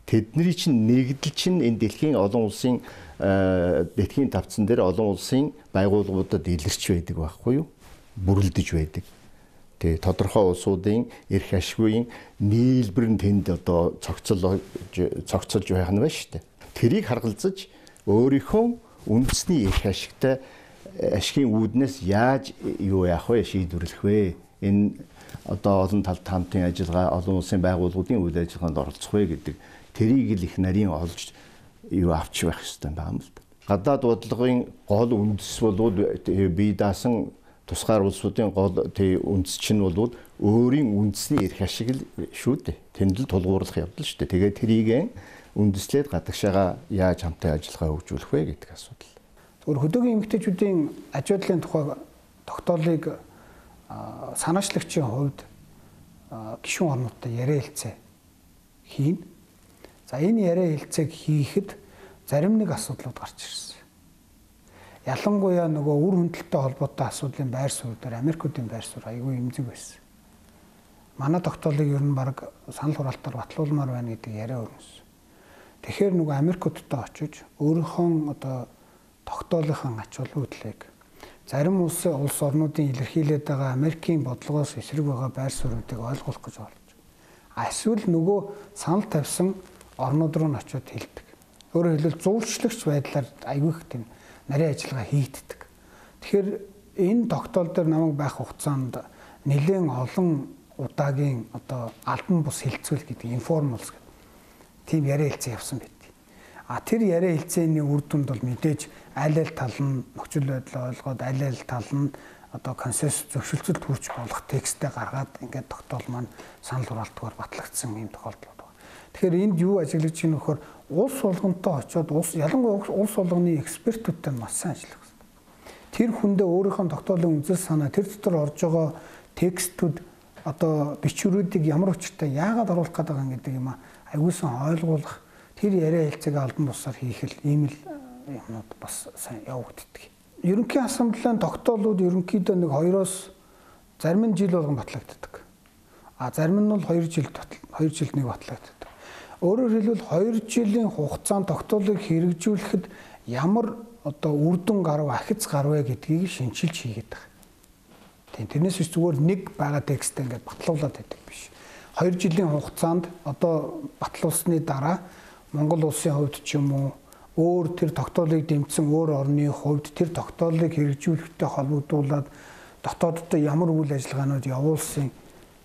Тэдний чинь нэгдэл чинь энэ дэлхийн олон улсын дэлхийн тавцан дээр олон улсын байгууллагуудад илэрч байдаг байхгүй юу? Бүрэлдэж байдаг. Тэгээ тодорхой улсуудын эрх ашигын нийлбэр нь тэнд одоо цогцолж байх нь байна шүү дээ. Тэрийг харгалзаж өөрийнхөө үндэсний эрх ашигтай ашигын үүднээс яаж юу яах вэ, шийдвэрлэх вэ? Энэ одоо олон талт хамтын ажиллагаа, олон улсын байгууллагуудын үйл ажиллагаанд оролцох вэ гэдэг тэрийг л их нарийн олж юу авч байх хэрэгтэй байна л да. Гадаад бодлогын гол үндэс бол бие даасан тусгаар улсуудын гол үндэс чинь бол өөрийн үндэсний эрх ашиг л шүү дээ. Тэнд л тулгуурлах явдал шүү дээ. Тэгээд тэрийг үндэслээд гадагшаага яаж хамтын ажиллагаа хөгжүүлэх вэ гэдэг асуудал. Зөвхөн хөдөөгийн эмэгтэйчүүдийн аж ахуйлын тухай тогтоолыг санаачлагчийн хувьд гишүүн орнуудтай яриа хэлцээ хийн. За энэ яриа хэлцээг хийхэд зарим нэг асуудлууд гарч ирсэн. Ялангуяа нөгөө үр хөндөлтөй холбоотой асуудлын байр суурь дээр Америкуудын байр суурь айгүй эмзэг байсан. Манай тогтоолыг ер нь баг санал хураалтаар батлуулмаар байна гэдэг яриа өрнөсөн. Тэгэхээр нөгөө Америкуудтай очиж өөрийнхөө одоо тогтоолынхаа ач холбогдлыг зарим улс орнуудын илэрхийлээд байгаа Америкийн бодлогоос эсрэг байгаа байр суурьуудыг ойлгох гэж болж. Эсвэл нөгөө санал тавьсан орнууд руу нь очиод хэлдэг. Өөрөөр хэлбэл зуурчлагч байдлаар айгүй их тийм нарийн ажиллагаа хийгддэг. Тэгэхээр энэ тогтоол дээр намайг байх хугацаанд нэлээд олон удаагийн одоо албан бус хилцүүл гэдэг информалс гэдэг тийм яриа хэлцээ явсан байт. Тэр яриа хэлцээний үр дүнд бол мэдээж аль аль тал нь нөхцөл байдлаа ойлгоод аль аль тал нь одоо консенсус зөвшөлтөд хүрч болох тексттэй гаргаад ингээд тогтоол маань санал хураалтгаар батлагдсан юм тохиолдол байна. Тэгэхээр энд юу ажиглаж байна вөхөр улс болгонтой очиод ялангуяа улс болгоны экспертүүдтэй маш сайн ажиллах хэрэгтэй. Тэр хүндээ өөрийнхөө тогтоолын үзэл санаа тэр дотор орж байгаа текстүүд одоо бичвэрүүдийг ямар учиртай яагаад оруулах гэдэг юм гэдэг юм аюулсан ойлгуулах тэр яриа хэлцээг албан бусаар хийх л ийм л юмнууд бас сайн явагддаг. Ерөнхий ассамблеийн тогтоолууд ерөнхийдөө нэг 2-оос зарим нь жил болгон батлагддаг. Зарим нь бол 2 жилд нэг батлагддаг. Өөрөөр хэлбэл 2 жилийн хугацаанд тогтоолыг хэрэгжүүлэхэд ямар одоо үр дүн гарав, ахиц гарвэ гэдгийг шинжилж хийгээд байгаа. Тэрнээс биш зүгээр нэг байгаа текстээ ингээд батлуулаад байдаг биш. 2 жилийн хугацаанд одоо батлуулсны дараа Монгол улсын хувьд ч юм уу өөр тэр тогтоолыг дэмжсэн өөр орны хувьд тэр тогтоолыг хэрэгжүүлэхтэй холбогдуулаад дотооддоо ямар үйл ажиллагаанууд явуулсан,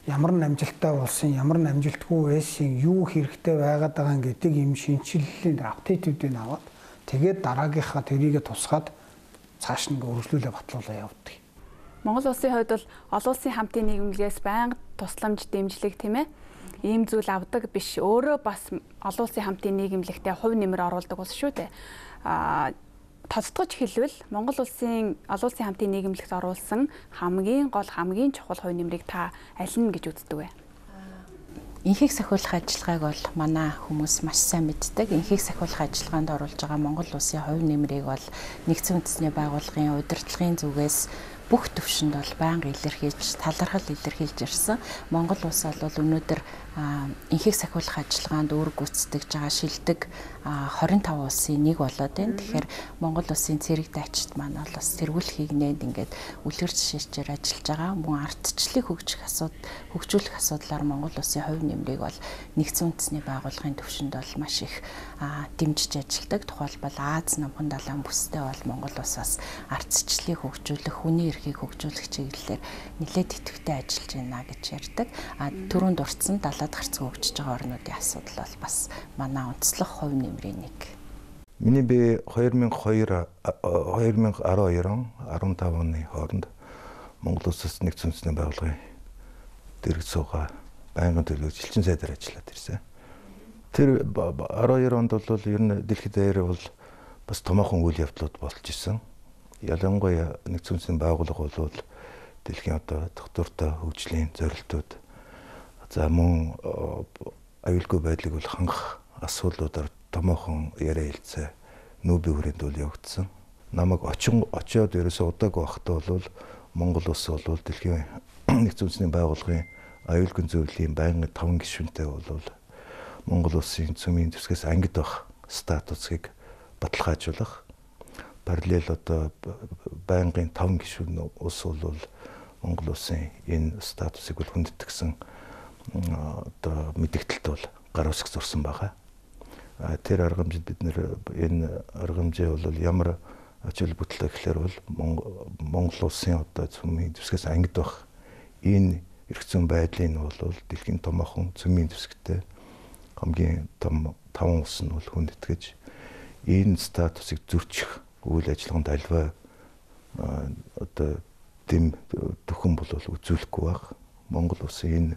ямар амжилттай болсон, ямар амжилтгүй байсан, юу хэрэгтэй байгаад байгаа гэдэг юм шинжиллийн апдейтүүдийг аваад тэгээд дараагийнхаа тэрийг тусгаад цааш нь өргөжлүүлээ батлуулаа явуулдаг. Монгол улсын хувьд бол олон улсын хамтын нийгэмлэгээс байнга тусламж дэмжлэг тийм ээ ийм зүйл авдаг биш. Өөрөө бас олон улсын хамтын нийгэмлэгтээ хувь нэмэр оруулдаг улс шүү дээ. Тоцтгож хэлвэл Монгол улсын олон улсын хамтын нийгэмлэгт оруулсан хамгийн гол хамгийн чухал хувь нэмрийг та аль нь гэж үздэг вэ? Инхийг сахиулах ажиллагааг бол манай хүмүүс маш сайн мэддэг. Инхийг сахиулах ажиллагаанд оруулж байгаа Монгол улсын хувь нэмрийг бол Нэгдсэн үндэсний байгууллагын удирдлагын зүгээс бүх төвшөнд бол байнга илэрхийлж, талархал илэрхийлж ирсэн. Монгол улс бол өнөөдөр инхийг сахиулах ажиллагаанд үүрэг гүйцэтгэж байгаа шилдэг 25 улсын нэг болоод байна. Тэгэхээр Монгол улсын цэрэг дайчид маань бол бас тэргүүлэх хийгнээд ингээд үлгэр жишээчээр ажиллаж байгаа. Мөн ардчлалыг хөгжүүлэх асуудлаар Монгол улсын хувь нэмрийг бол Нэгдсэн үндэсний байгууллагын төвшөнд бол маш их дэмжиж ажилладаг. Тухайлбал Аз намхан далайн бүстэй бол Монгол улсаас ардчлалыг хөгжүүлэх, хүний эрхийг хөгжүүлэх чиглэлээр нэлээд идэвхтэй ажиллаж байна гэж ярьдаг. Түрүүнд дурдсан далаад гарцгаа хөгжиж байгаа орнуудын асуудал бол бас манай онцлог хувь нэмрийн нэг. Миний би 2012 он 15 оны хооронд Монгол Улсаас Нэгдсэн үндэсний байгууллагын дэргэд суугаа байнгын төлөөлөгч элчин сайдаар ажиллаад ирсэн. Тэр 12 онд бол ер нь дэлхийд даяар бол бас томоохон үйл явдлууд болж исэн. Ялангуяа Нэгдсэн үндэсний байгууллага бол дэлхийн одоо доктортой хөгжлийн зорилтууд за мөн аюулгүй байдлыг бол хангах асуудлуудаар томоохон яриа хэлцээ нүүбийн хүрээнд бол явагдсан. Намайг очиод ерөөсөө удаагүй байхдаа бол Монгол улс бол дэлхийн Нэгдсэн үндэсний байгууллагын аюулгүй зөвлөлийн байнгын 5 гишүүнтэй бол Монгол улсын цөмийн дэвсгээс ангид байх статусыг баталгаажуулах параллел одоо байнгын 5 гишүүн улс бол Монгол улсын энэ статусыг хүндэтгсэн одоо мэдээлэлд бол гар үсэг зурсан байгаа. Тэр арга хэмжээнд бид нэр энэ арга хэмжээ бол ямар ач холбогдолтой гэхээр бол Монгол улсын одоо цөмийн дэвсгээс ангид байх энэ эрх зүйн байдлын бол дэлхийн томоохон цөмийн дэвсгтэй хамгийн том 5 улс нь бол хүндэтгэж энэ статусыг зөрчих үйл ажиллагаанд альва одоо дэм төхөн бол үзүүлэхгүй баг. Монгол улсын энэ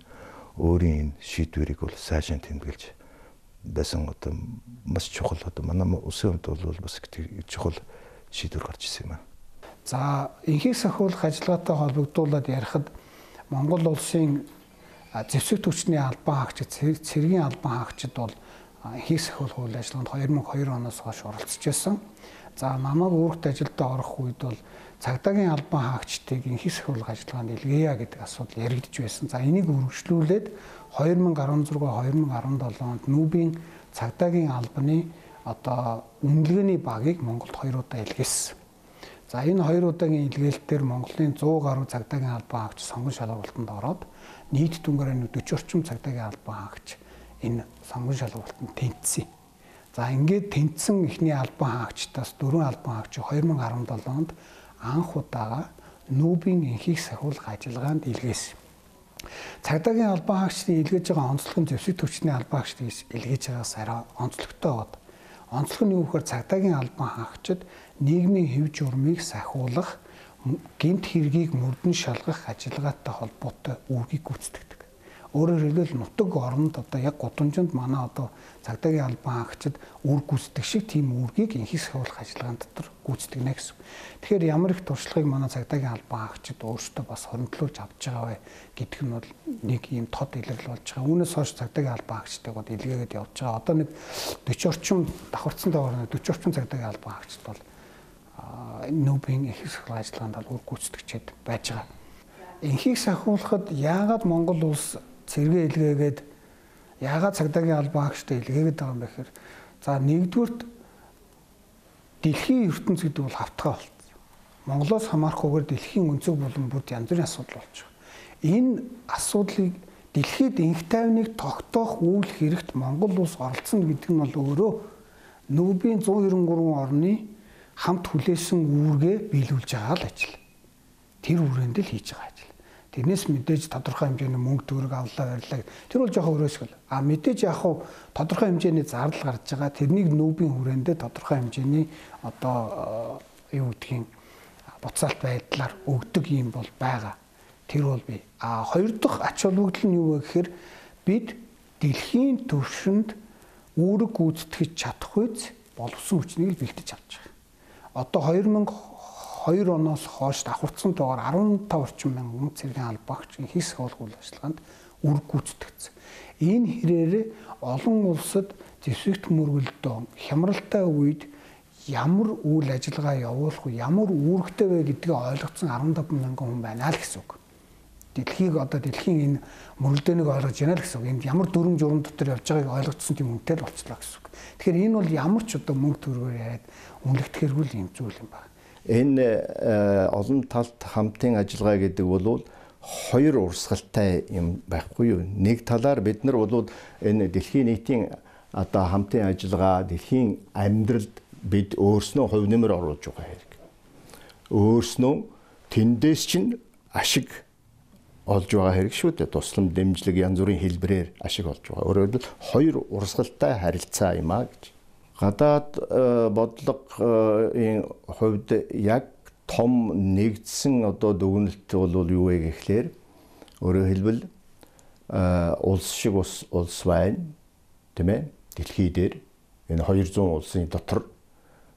өөрийн энэ шийдвэрийг бол сайжин тэмдэглэж байсан одоо маш чухал одоо манай улсын хувьд бол бас чухал шийдвэр гарч ирсэн юм аа. За энхийг сахиулах ажиллагаатай холбогдуулаад ярихад Монгол улсын зэвсэг түвшний албан хаагчид, цэргийн албан хаагчид бол энхийг сахиулах үйл ажиллагаанд 2002 оноос хойш оролцож байсан. За намайг үүрэгт ажилдаа орох үед бол цагдаагийн албан хаагчдыг энхийг сахиулах ажиллагаанд илгээе гэдэг асуудал яригдж байсан. За энийг үргэлжлүүлээд 2016-2017 онд Нүүбийн цагдаагийн албаны одоо үнэлгээний багийг Монголд 2 удаа илгээсэн. За энэ 2 удаагийн илгээлтээр Монголын 100 гаруй цагдаагийн албан хаагч сонгон шалгуулалтанд ороод нийт дүнгээр 40 орчим цагдаагийн албан хаагч энэ сонгон шалгуулалтанд тэнцсэн. За ингээд тэнцсэн эхний албан хаагчдаас 4 албан хаагч 2017 онд анх удаага Нүүбийн энхийг сахиулах ажиллагаанд илгээсэн. Цагдаагийн албан хаагчдын илгээж байгаа онцлог нь зэвсэг түвшний албан хаагчдыг илгээж байгаас арай онцлогтой байна. Онцлог нь юу гэхээр цагдаагийн албан хаагчид нийгмийн хэв журмыг сахиулах, гэмт хэргийг мөрдөн шалгах ажиллагаатай холбоотой үүргийг гүйцэтгэдэг. Өөрөөр хэлбэл нутаг оронд одоо яг гудамжинд манай одоо цагдаагийн албан хаагчид үүрэг гүйцэтгэх шиг тийм үүргийг энхийг сахиулах ажиллагаан дотор гүйцэтгэнэ гэсэн. Тэгэхээр ямар их туршлагыг манай цагдаагийн албан хаагчид өөрсдөө бас хоригдлуулж авч байгаа вэ гэдэг нь бол нэг ийм тод илэрэл болж байгаа. Үүнээс хойш цагдаагийн албан хаагчдыг бол илгээгээд явж байгаа. Одоо нэг 40 орчим давхарцсантай 40 орчим цагдаагийн албан хаагчид бол Нүүбийн энхийг сахиулах ажиллагаанд үүрэг гүйцэтгэж байж байгаа. Энхийг сахиулахад яагаад Монгол улс цэргээ илгээгээд яагаад цагдаагийн албан хаагчтай илгээгээд байгаа юм бэ гэхээр за нэгдүгürt дэлхийн ертөнц гэдэг бол хавтгай болсон. Монголоос хамаарахгүйгээр дэлхийн өнцөг болон бүрд янз бүрийн асуудал болж байгаа. Энэ асуудлыг дэлхийд энх тайвныг тогтоох үйл хэрэгт Монгол улс оролцсон гэдэг нь бол өөрөө Нүүбийн 193 орны хамт хүлээсэн үүргээ биелүүлж байгаа л ажил. Тэр үрээнд л хийж байгаа ажил. Тэрнээс мэдээж тодорхой хэмжээний мөнгө төгрөг авлаа барьлаа. Тэр бол жоохон өрөөсгөл. Мэдээж яг хуу тодорхой хэмжээний зардал гарч байгаа. Тэрнийг Нүүбийн хүрээндээ тодорхой хэмжээний одоо юу гэдгийг буцаалт байдлаар өгдөг юм бол байгаа. Тэр бол бий. Хоёр дахь ач холбогдол нь юу вэ гэхээр бид дэлхийн түвшинд үүрэг гүйцэтгэж чадах үз боловсон хүчнийг бэлтэж авч байгаа. Одоо 2002 оноос хойш давхарцсантайгаар 15 орчим мянган цэргийн албан хаагч энхийг сахиулах үйл ажиллагаанд үүрэг гүйцэтгэсэн. Энэ хэрээр олон улсад зэвсэгт мөргөлдөө хямралтай үед ямар үйл ажиллагаа явуулах вэ, ямар үүрэгтэй вэ гэдгийг ойлгоцсон 15 мянган хүн байна л гэсэн үг. Дэлхийн энэ мөрөлдөөнийг ойлгож байна л гэсэн үг. Энд ямар дүрм журм дотор явж байгааг ойлгоцсон тийм үнэтэй л болчихлоо гэсэн үг. Тэгэхээр энэ бол ямар ч одоо мөнгө төгрөгөөр яриад үнэлэхэргүй юм зүйл юм байна. Энэ олон талт хамтын ажиллагаа гэдэг бол хоёр урсгалтай юм байхгүй юу? Нэг талаар бид нар бол энэ дэлхийн нийтийн одоо хамтын ажиллагаа, дэлхийн амьдралд бид өөрснөө хувь нэмэр оруулж байгаа хэрэг. Өөрснөө тэндээс чинь ашиг олж байгаа хэрэг шүү дээ. Туслам дэмжлэг янз бүрийн хэлбэрээр ашиг олж байгаа. Өөрөөр хэлбэл хоёр урсгалтай харилцаа юм а гэж. Гадаад бодлогын хувьд яг том нэгдсэн одоо дүгнэлт бол юу вэ гэхлээр өөрөөр хэлбэл улс шиг улс байна, тийм ээ? Дэлхий дээр энэ 200 улсын дотор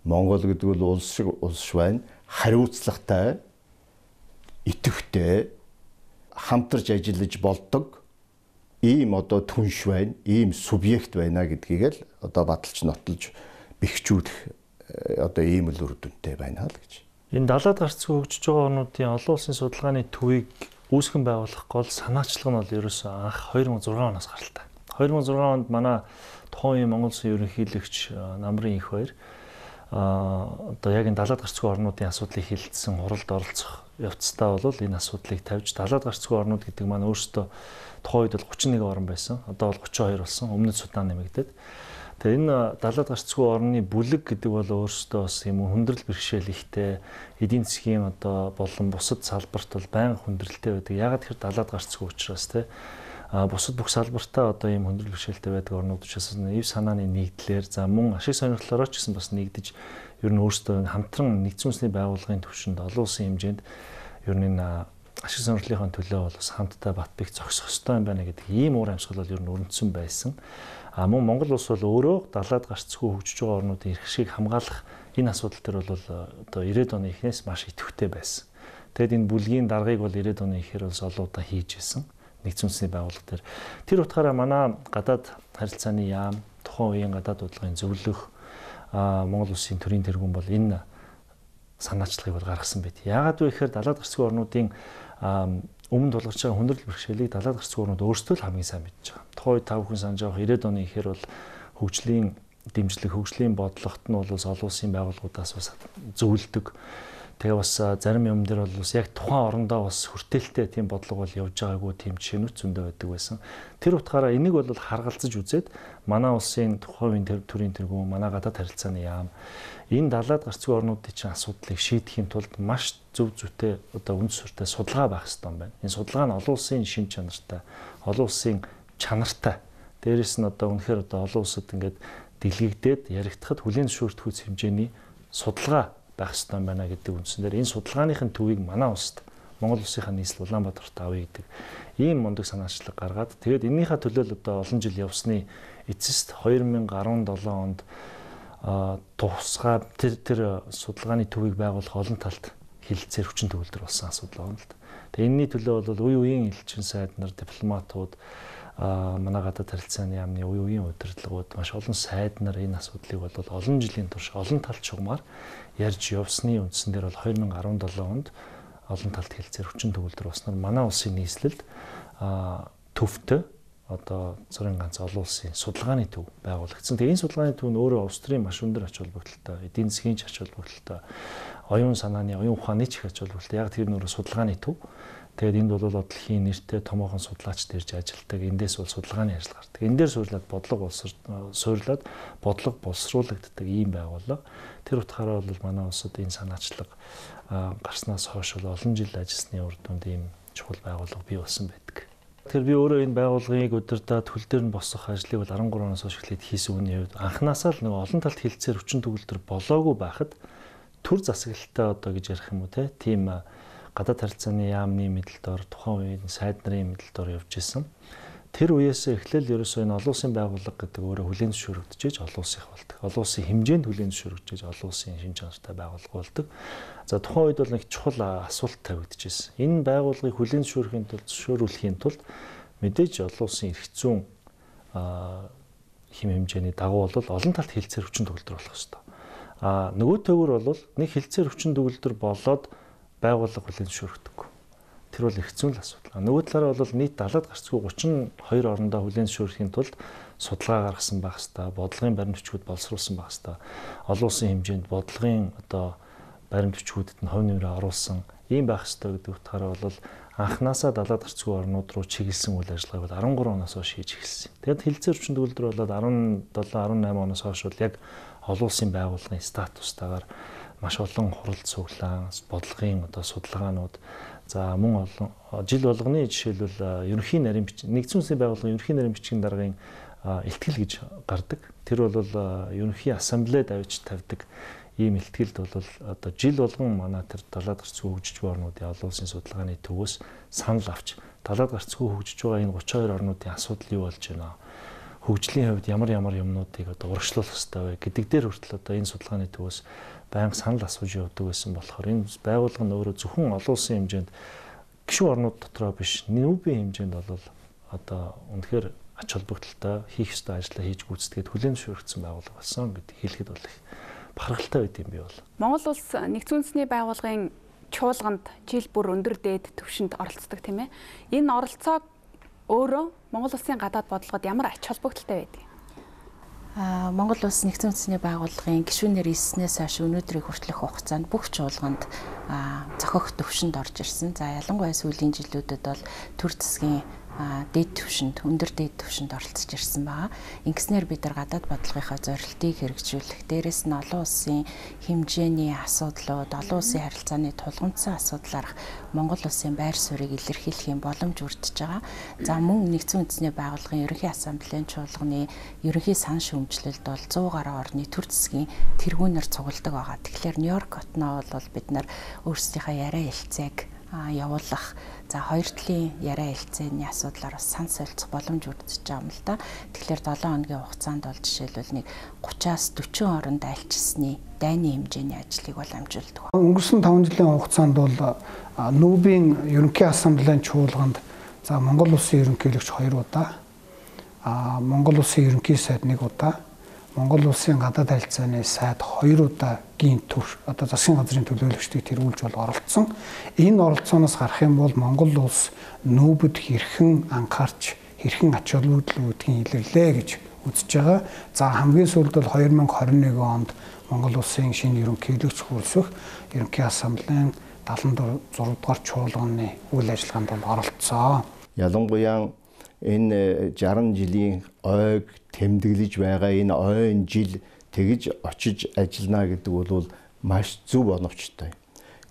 Монгол гэдэг бол улс шиг улс байна. Хариуцлагатай, идэвхтэй хамтарч ажиллаж болдог ийм одоо түнш байна, ийм субъект байна гэдгийг л одоо баталж нотолж бэхжүүлэх одоо ийм л үр дүнтэй байна л гэж. Энэ далаад гарцгүй хөгжиж байгаа орнуудын олон улсын судалгааны төвийг үүсгэн байгуулах гол санаачлага нь бол ерөөсөө анх 2006 оноос гаралтай. 2006 онд манай тухайн Монгол Улсын ерөнхийлөгч Намрын их баяр одоо яг энэ далаад гарцгүй орнуудын асуудлыг хилцсэн хуралд оролцох явцдаа бол энэ асуудлыг тавьж далаад гарцгүй орнууд гэдэг маань өөрсдөө тухайн үед бол 31 орн байсан. Одоо бол 32 болсон. Өмнөд Судан нэмэгдээд. Тэгээ энэ далаад гарцгүй орны бүлэг гэдэг бол өөрсдөө бас юм хүндрэл бэрхшээл ихтэй эдийн засгийн одоо болон бусад салбарт бол байнга хүндрэлтэй байдаг. Ягаад гэхээр далаад гарцгүй учраас те бусад бүх салбартаа одоо ийм хөндрөл бэрхшээлтэй байдаг орнууд учраас эв санааны нэгдлэр за мөн ашиг сонирхлоороо ч гэсэн бас нэгдэж ер нь өөрсдөө хамтран нэгдсэн үндэсний байгууллагын түвшинд олон улсын хэмжээнд ер нь энэ ашиг сонирхлынхаа төлөө бол бас хамтдаа бат бих зогсох ёстой юм байна гэдэг ийм уур амьсгал бол ер нь өрнөсөн байсан. Мөн Монгол улс бол өөрөө далаад гарцгүй хөгжиж байгаа орнуудын эрх ашиг хамгаалах энэ асуудал төр бол одоо 90-ад оны эхнээс маш идэвхтэй байсан. Тэгэд энэ бүлгийн даргаыг бол 90-ад оны эхээр бол олон удаа хийж ирсэн. Нэгдсэн үндэсний байгууллага дээр. Тэр утгаараа манай гадаад харилцааны яам, тухайн үеийн гадаад бодлогын зөвлөх Монгол улсын төрийн тэргүүн бол энэ санаачлагыг бол гаргасан байт. Яагаад вэ гэхээр далаад гарцгүй орнуудын өмнө тулгарч байгаа хөндрөл бэрхшээлийг далаад гарцгүй орнууд өөрсдөө л хамгийн сайн мэдж байгаа. Тухайн үед та бүхэн санаж байгаа 90-ад оны эхээр бол хөгжлийн дэмжлэг, хөгжлийн бодлогот нь бол олон улсын байгууллагуудаас бас зөвлөдөг. Тэгээ бас зарим юм дээр бол яг тухайн орондоо бас хүртээлтэй тийм бодлого бол явж байгаагүй тийм жишээнүүд зөндөө байдаг байсан. Тэр утгаараа энийг бол харгалзаж үзээд манай улсын тухайн төрийн тэргүүн, манай гадаад харилцааны яам энэ далаад гарцгүй орнуудын чинь асуудлыг шийдэхийн тулд маш зөв зүйтэй одоо үнд суртай судалгаа байх хэрэгтэй юм байна. Энэ судалгаа нь олон улсын шин чанартай, олон улсын чанартай. Дээрээс нь одоо үнэхээр одоо олон улсад ингээд дэлгэгдээд яригдахад хүлээн зөвшөөрөх хэмжээний судалгаа байх ёстой юм байна гэдэг үндсэн дээр энэ судалгааныхын төвийг манай улсад Монгол улсынхаа нийслэл Улаанбаатарт авъя гэдэг ийм мундаг санаачлаг гаргаад тэгээд энэнийхээ төлөө одоо олон жил явсны эцэст 2017 онд тусгай тэр судалгааны төвийг байгуулах олон талд хилцээр хүчин төгөлдөр болсон асуудал байна л да. Тэгээд энэний төлөө бол үе үеийн элчин сайд нар, дипломатууд, манай гадаад харилцааны яамны үе үеийн удирдлагууд, маш олон сайд нар энэ асуудлыг бол олон жилийн турш олон талд шугамар ярьж явсны үндсэн дээр бол 2017 онд олон талд хилцээр хүчин төгөлдөр болсноор манай улсын нийслэлд төвтэй одоо зургийн ганц олон улсын судалгааны төв байгуулагдсан. Тэгээ энэ судалгааны төв нь өөрөө Австрийн маш өндөр ач холбогдолтой, эдийн засгийн ач холбогдолтой, оюун санааны, оюун ухааны ч их ач холбогдолтой. Яг тэр нөр судалгааны төв. Тэгээд энд бол дэлхийн нэртэй томоохон судлаачд ирж ажилладаг. Эндээс бол судалгааны ажил гардаг. Энд дээр суурлаад бодлого боловсруулагддаг ийм байгууллага. Тэр утгаараа бол манай улсад энэ санаачлаг гарснаас хойш олон жил ажилласны үр дүнд ийм чухал байгууллага бий болсон байдаг. Тэгэхээр би өөрөө энэ байгууллагыг удирдаад хөл дээр нь босох ажлыг бол 13 оноос хойш эхлээд хийсэн үний хувьд анханасаа л нөгөө олон талт хилцээр хүчин төгөлдөр болоогүй байхад төр засаглалтай одоо гэж ярих юм уу тийм гадаад харилцааны яамны мэдлэлээр тухайн үеийн сайд нарын мэдлэлээр явж исэн. Тэр үеэс эхлээл ерөөсөө энэ олон улсын байгууллага гэдэг өөрөө хүлээн зөвшөөрөгдөж олон улсынх болдог. Олон улсын хэмжээнд хүлээн зөвшөөрөгдөж олон улсын шин чанартай байгууллага болдог. За тухайн үед бол нэг чухал асуулт тавигдчихсэн. Энэ байгууллагыг хүлээн зөвшөөрүүлэхийн тулд мэдээж олон улсын эрх зүйн хэм хэмжээний дагуу бол олон талт хилцээр хүчин төгөлдөр болох ёстой. Нөгөө төвөр бол нэг хилцээр хүчин төгөлдөр болоод байгууллага хүлээн зөвшөөрөгдөг. Тэр бол эрх зүйн асуудал. Нөгөө талаараа бол нийт далаад гарцгүй 32 орондоо хүлээн зөвшөөрөхийн тулд судалгаа гаргасан байх хэвээр, бодлогын баримт бичгүүд боловсруулсан байх хэвээр, олон улсын хэмжээнд бодлогын одоо баримт бичгүүдэд нь хувь нэмрээ оруулсан ийм байх хэвээр гэдэг утгаараа бол анханасаа далаад гарцгүй орнууд руу чиглэсэн үйл ажиллагааг бол 13 оноос хойш хийж эхэлсэн. Тэгэд хилцээр хүчин төгөлдөр болоод 17 18 оноос хойш бол яг олон улсын байгууллагын статустайгаар маш олон хурал цуглаан, бодлогын одоо судалгаанууд за мөн олон жил болгоны жишээлбэл ерөнхий нарийн нэгдсэн үндэсний байгууллагын ерөнхий нарийн бичгийн даргын илтгэл гэж гардаг. Тэр бол ерөнхий ассамблед авч тавьдаг ийм илтгэлд бол одоо жил болгон манай тэр далаад гарцгүй хөгжиж байгаа орнуудын олон улсын судалгааны төвөөс санал авч далаад гарцгүй хөгжиж байгаа энэ 32 орнуудын асуудал юу болж байна? Хөгжлийн хувьд ямар юмнуудыг одоо урагшлуулах ёстой вэ гэдэг дээр хүртэл одоо энэ судалгааны төвөөс байнга санал асууж явдаг байсан болохоор энэ байгууллага нь өөрөө зөвхөн олон улсын хэмжээнд гишүүн орнууд дотроо биш нүүбийн хэмжээнд бол одоо үнэхээр ач холбогдолтой хийх ёстой ажлаа хийж гүйцэтгээд хүлээн зөвшөөрөгдсөн байгууллага болсон гэдэг хэлэхэд бол их бахархалтай байд юм би бол. Монгол улс нэгдсэн үндэсний байгууллагын чуулганд жил бүр өндөр дээд түвшинд оролцдог тийм ээ. Энэ оролцоог өөрөө Монгол улсын гадаад бодлогод ямар ач холбогдолтой байдаг? Монгол улс нэгдсэн үндэсний байгууллагын гишүүнээр 9-ээс хойш өнөөдрийг хүртэлх хугацаанд бүх чуулганд зохих төвшөнд орж ирсэн. За ялангуяа сүүлийн жилүүдэд бол төр засгийн дээд түвшинд, өндөр дээд түвшинд оролцож ирсэн байгаа. Ингэснээр бид нар гадаад бодлогынхаа зорилтыг хэрэгжүүлэх, дээрэс нь олон улсын хэмжээний асуудлууд, олон улсын харилцааны тулгымдсан асуудлаарх Монгол улсын байр суурийг илэрхийлэх боломж бүрдэж байгаа. За мөн нэгдсэн үндэсний байгууллагын ерөнхий ассамблеийн чуулганы ерөнхий сан шүүмжлэлд бол 100 гаруй орны төр засгийн тэргүүнээр цугладаг байгаа. Тэгэхээр Нью-Йорк хотноо бол бид нар өөрсдийнхөө яриа хэлцээг явуулах, за хоёр талын яриа хэлцээний асуудлаар бас сан солилцох боломж бүрдэж байгаа юм л да. Тэгэхээр 7 хоногийн хугацаанд бол жишээлбэл нэг 30-аас 40 оронд айлчилсны дайны хэмжээний ажлыг бол амжуулдаг. Өнгөрсөн 5 жилийн хугацаанд бол НҮБ-ийн ерөнхий ассамблеийн чуулганд за Монгол улсын ерөнхийлөгч 2 удаа, Монгол улсын ерөнхий сайд 1 удаа, Монгол улсын гадаад харилцааны сайд 2 удаагийн төр одоо засгийн газрын төлөөлөгчдийг тэргүүлж бол оролцсон. Энэ оролцооноос гарах юм бол Монгол улс нүүбэд хэрхэн анхаарч хэрхэн ач холбогдол илэрлээ гэж үзэж байгаа. За хамгийн сүүлд бол 2021 онд Монгол улсын шинэ ерөнхийлөгч хүрсэх ерөнхий ассамблеийн 76 дугаар чуулганы үйл ажиллагаанд бол оролцсон. Ялангуяа энэ 60 жилийн ойг тэмдэглэж байгаа энэ ойн жил тэгж очиж ажиллана гэдэг бол маш зөв оновчтой.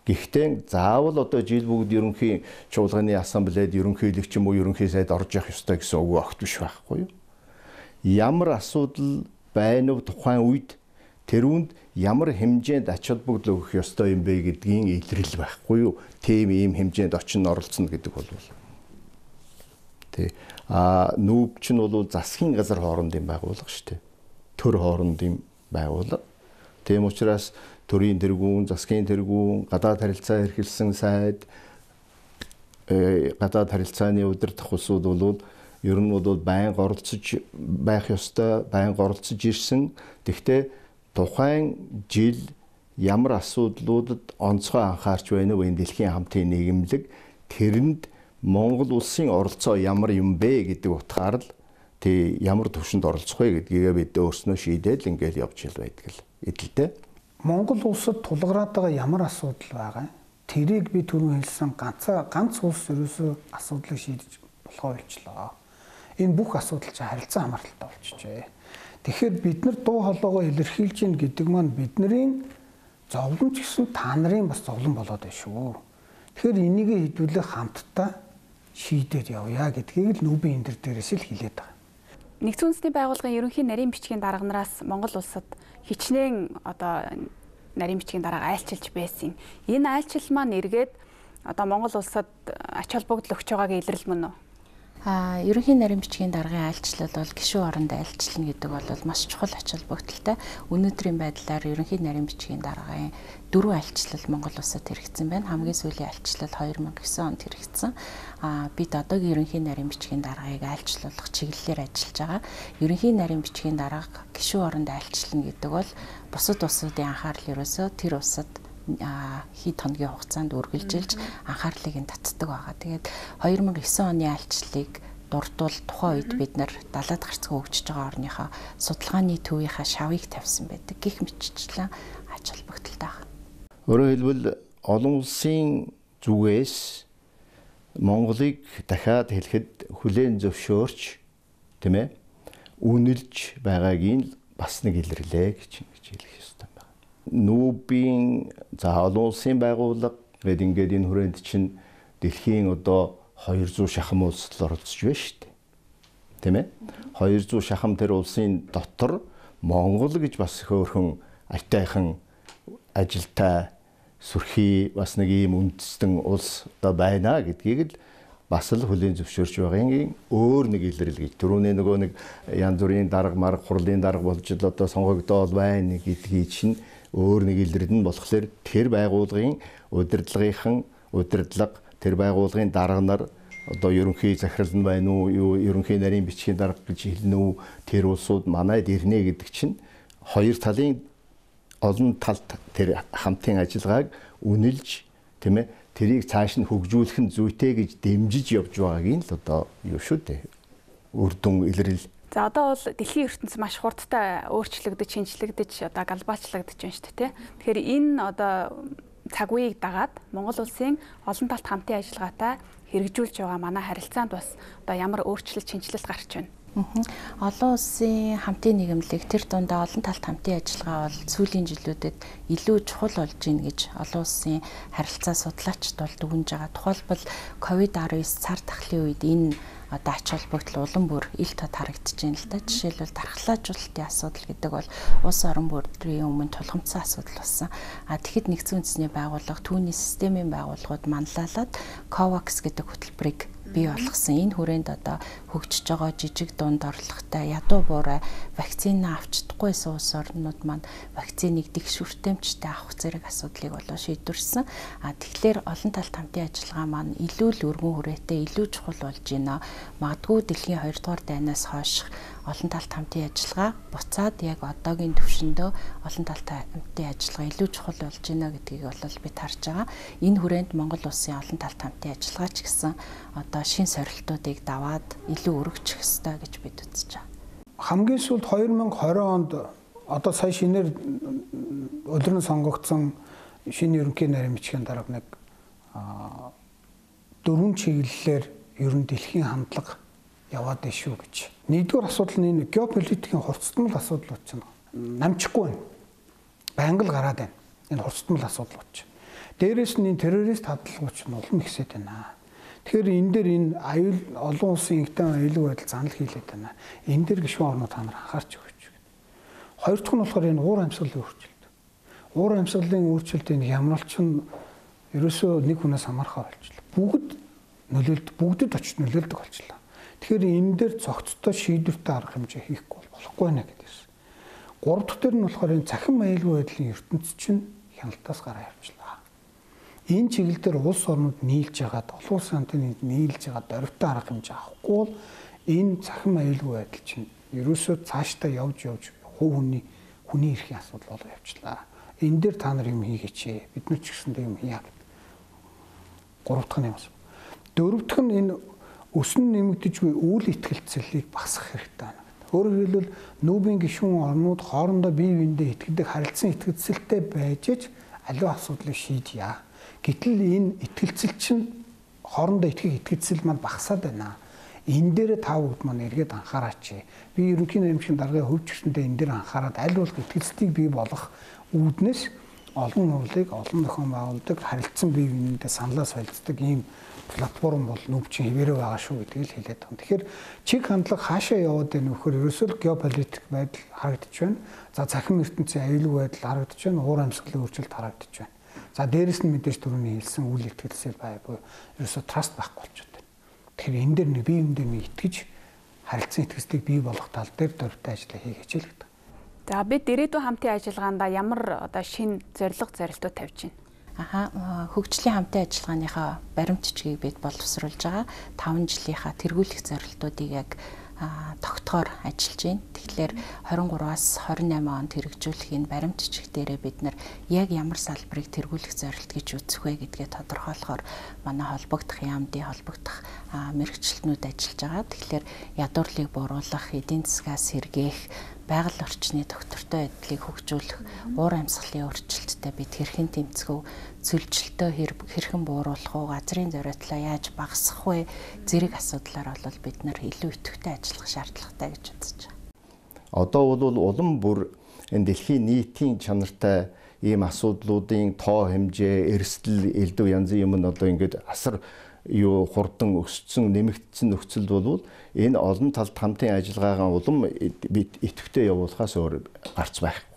Гэхдээ заавал одоо жил бүгд ерөнхий чуулганы ассамблеэд ерөнхийлөгч юм уу ерөнхий сайд орж явах ёстой гэсэн үг огт биш байхгүй юу? Ямар асуудал байна вэ тухайн үед тэрүүнд ямар хэмжээнд ач холбогдол өгөх ёстой юм бэ гэдгийн илрэл байхгүй юу? Тийм ийм хэмжээнд очин оролцоно гэдэг бол нүүб чинь бол засгийн газар хоорондын байгууллага шүү дээ. Төр хоорондын байгууллага. Тийм учраас төрийн тэргүүн, засгийн тэргүүн, гадаад харилцаа эрхэлсэн сайд, гадаад харилцааны удирдах улсууд бол ер нь бол байнга оролцож байх ёстой, байнга оролцож ирсэн. Тэгвэл тухайн жил ямар асуудлуудад онцгой анхаарч байна вэ? Дэлхийн хамтын нийгэмлэг тэрэнд Монгол улсын оролцоо ямар юм бэ гэдэг утгаар л ямар төвшөнд оролцох вэ гэдгийг бид өөрснөө шийдээд ингээл явж хэл байдаг л эдэлтэй. Монгол улсад тулгараад байгаа ямар асуудал байгаа? Тэрийг би түрүү хэлсэн ганц улс ерөөсөө асуудлыг шийдэж болохоо болчлоо. Энэ бүх асуудал чинь харилцан хамааралтай болчихжээ. Тэгэхээр бид нар дуу хоолойгоо илэрхийлж гин гэдэг маань бидний зовлон ч гэсэн та нарын бас зовлон болоод байна шүү. Тэгэхээр энийг хэдүүлэх хамтдаа шийдээд явъя гэдгийг л НҮБ-ийн энэ дээрээс л хэлээд байгаа. Нэгдсэн үндэсний байгууллагын ерөнхий нарийн бичгийн дарганараас Монгол улсад хичнээн одоо нарийн бичгийн дарга айлчилж байсан. Энэ айлчил маань эргээд одоо Монгол улсад ач холбогдол өгч байгааг илрэл мөн үү? Ерөнхий нарийн бичгийн даргын айлчлал бол гишүүн оронд айлчлна гэдэг бол маш чухал ач холбогдолтой. Өнөөдрийн байдлаар ерөнхий нарийн бичгийн даргын 4 айлчлал Монгол улсад хэрэгжсэн байна. Хамгийн сүүлийн айлчлал 2009 онд хэрэгжсэн. Бид одоогийн ерөнхий нарийн бичгийн даргаыг айлчлуулах чиглэлээр ажиллаж байгаа. Ерөнхий нарийн бичгийн дарга гишүүн оронд айлчлна гэдэг бол бусад улсуудын анхаарал ерөөсөө тэр улсад хэд хоногийн хугацаанд үргэлжилж анхаарлыг нь татдаг байгаа. Тэгээд 2009 оны айлчлалыг дурдвал тухайн үед бид нар далаад гарцгаа өгчөж байгаа орныхоо судалгааны төвийнхаа шавыг тавьсан байдаг. Гэх мэтчлэн ач холбогдолтой байна. Өөрөөр хэлбэл олон улсын зүгээс Монголыг дахиад хэлэхэд хүлээн зөвшөөрч тийм ээ үнэлж байгаагийн бас нэг илэрлээ гэж хэлэх ёстой байна. НҮБ-ийн олон улсын байгууллага гэдэг ингээд энэ хүрээнд чинь дэлхийн одоо 200 шахам улсад оролцож байна шүү дээ. Тийм ээ? 200 шахам тэр улсын дотор Монгол гэж бас хөөрхөн айтайхан ажилтай сүрхий бас нэг ийм үндэстэн улс одоо байна гэдгийг л бас л хүлээн зөвшөөрч байгаагийн өөр нэг илрэл гэж түрүүний нөгөө нэг янз бүрийн дарга марга хурлын дарга болж л одоо сонгогдоод байна гэдгийг чинь өөр нэг илрэл нь болохоор тэр байгууллагын удирдлага тэр байгууллагын дарга нар одоо ерөнхий захирал нь байна уу юу ерөнхий нарийн бичгийн дарга гэж хэлнэ үү тэр улсууд манайд ирнэ гэдэг чинь хоёр талын олон талт тэр хамтын ажиллагааг үнэлж тийм ээ тэрийг цааш нь хөгжүүлэх нь зүйтэй гэж дэмжиж явж байгаагийн л одоо юу шүү дээ үр дүн илрэл. За одоо бол дэлхийн ертөнц маш хурдтай өөрчлөгдөж, шинжлэгдэж, одоо галбаачлагдж байна шүү дээ. Тэгэхээр энэ одоо цаг үеийг дагаад Монгол улсын олон талт хамтын ажиллагаатай хэрэгжүүлж байгаа манай харилцаанд бас одоо ямар өөрчлөлт шинжилэл гарч байна? Олон улсын хамтын нийгэмлэг тэр дундаа олон талт хамтын ажиллагаа бол сүүлийн жилүүдэд илүү чухал болж байна гэж олон улсын харилцаа судлаачид бол дүгнж байгаа. Тухайлбал COVID-19 цар тахлын үед энэ одоо ач холбогдол улам бүр ил тод харагдаж байна л да. Жишээлбэл дархлаажуулалтын асуудал гэдэг бол улс орон бүрийн өмнө тулгамдсан асуудал болсон. Тэгэхэд нэгдсэн үндэсний байгууллага түүний системийн байгууллагууд манлайлаад COVAX гэдэг хөтөлбөрийг бий болгосон. Энэ хүрээнд одоо хөгжиж байгаа жижиг дунд орлоготой ядуу буурай вакцины авч чадахгүйсэн улс орнууд маань вакциныг дэвшүүртэмжтэй авах зэрэг асуудлыг болоо шийдвэрсэн. Тэгэхээр олон талт хамтын ажиллагаа маань илүү л өргөн хүрээтэй, илүү чухал болж байна. Магадгүй дэлхийн 2 дугаар дайнаас хойш олон талт хамтын ажиллагаа буцаад яг одоогийн түвшиндөө олон талт хамтын ажиллагаа илүү чухал болж байна гэдгийг бол бид харж байгаа. Энэ хүрээнд Монгол улсын олон талт хамтын ажиллагаа ч гэсэн одоо шин сорилтуудыг даваад илүү өргөжих ёстой гэж бид үзэж байгаа. Хамгийн сүүлд 2020 онд одоо сая шинээр өдрөн сонгогдсон шинэ ерөнхий нарийн бичгийн дарга нэг 4 чиглэлээр ер нь дэлхийн хандлага яваад байна шүү гэж. Нэгдүгээр асуудал нь энэ геополитикийн хурцтмал асуудлууд чинь намжихгүй байна. Байнга л гараад байна. Энэ хурцтмал асуудлууд чинь. Дээрээс нь энэ террорист хадлагууд чинь улам ихсээд байна. Тэгэхээр энэ дээр энэ аюул олон улсын инхтэн аюулгүй байдал занал хийлээд байна. Энэ дээр гишүүн орнууд та нар анхаарч өгөөч. Хоёр дахь нь болохоор энэ уур амьсгалын өөрчлөлт. Уур амьсгалын өөрчлөлтийн хямралч нь ерөөсөө нэг хүнээс хамаархаа болчихлоо. Бүгдэд очиж нөлөөлдөг болчихлоо. Тэгэхээр энэ дээр цогцтой шийдвэртэй арга хэмжээ хийхгүй болохгүй нэ гэдэгс. Гурав дахь дээр нь болохоор энэ цахим аюулгүй байдлын ертөнц чинь хяналтаас гараа явчлаа. Энэ чиглэл дээр улс орнууд нийлж ягаад олон улсын хамтын нийлж ягаад дөрвтэй арга хэмжээ авахгүй бол энэ цахим аюулгүй байдал чинь ерөөсөө цаашдаа явж хүний эрхийн асуудал болоо явчлаа. Энэ дээр та нар юм хийгээч. Бид нар ч гэсэндээ юм хийя гэд. Гурав дахь нь юм. Дөрөв дэх нь энэ өснө нэмэгдэж буй үйл итгэлцэлийг багасгах хэрэгтэй байна. Өөрөөр хэлбэл нүүбийн гишүүн орнууд хоорондоо бие биендээ итгэдэг харилцан итгэлцэлтэй байж ч аливаа асуудлыг шийдъя. Гэтэл энэ итгэлцэл чинь хоорондоо итгэх итгэлцэл маань багасаад байна. Энэ дээр та бүгд маань эргээд анхаараач. Би ерөнхий нарийн даргын хөвч гэсэндээ энэ дээр анхаарад аль болох итгэлцлийг бий болгох үүднээс олон нуурлыг олон нөхөн байгуулдаг харилцан бие биендээ саналаа солилцдог ийм платформ бол нүүбчин хэвээрээ байгаа шүү гэдгийг л хэлээд байна. Тэгэхээр чиг хандлага хаашаа яваад байна вөхөр ерөөсөө геополитик байдал харагдаж байна. За цахим ертөнцийн аюулгүй байдал харагдаж байна. Уур амьсгалын өөрчлөлт харагдаж байна. За дээрэс нь мэдээж түрүүний хэлсэн үйл итгэлсэл байгүй ерөөсөө траст байхгүй болчиход байна. Тэгэхээр энэ дээр нэг бие биендээ нэг итгэж харилцан итгэлцлийг бий болгох тал дээр дөрвтэй ажил хийгээч л гэдэг. За бид ирээдүйн хамтын ажиллагаанда ямар одоо шин зорилтууд тавьж байна? Хөгжлийн хамтын ажиллагааныхаа баримт жижигийг бид боловсруулж байгаа. 5 жилийнхаа тэргүүлэх зорилтуудыг яг тогтохоор ажиллаж байна. Тэгэхээр 23-аас 28 онд хэрэгжүүлэх энэ баримт жижиг дээрээ бид нар яг ямар салбарыг тэргүүлэх зорилт гэж үзэх вэ гэдгээ тодорхойлохоор манай холбогдох яамдын холбогдох мэргэжилтнүүд ажиллаж байгаа. Тэгэхээр ядуурлыг бууруулах, эдийн засгаас сэргээх, байгаль орчны доктортой байдлыг хөгжүүлэх, уур амьсгалын өөрчлөлттэй бид хэрхэн тэмцэх вэ? Цөлжилтөө хэрхэн бууруулах вэ? Газрын зориутлаа яаж багасгах вэ? Зэрэг асуудлаар бол бид нар илүү идэвхтэй ажиллах шаардлагатай гэж үзэж байна. Одоо бол улам бүр энэ дэлхийн нийтийн чанартай ийм асуудлуудын тоо хэмжээ, эрсдэл, элдв янзын юм нь одоо ингээд асар хурдан өссөн, нэмэгдсэн нөхцөлд бол энэ олон талт хамтын ажиллагаагаа улам бид идэвхтэй явуулахаас өөр гарц байхгүй.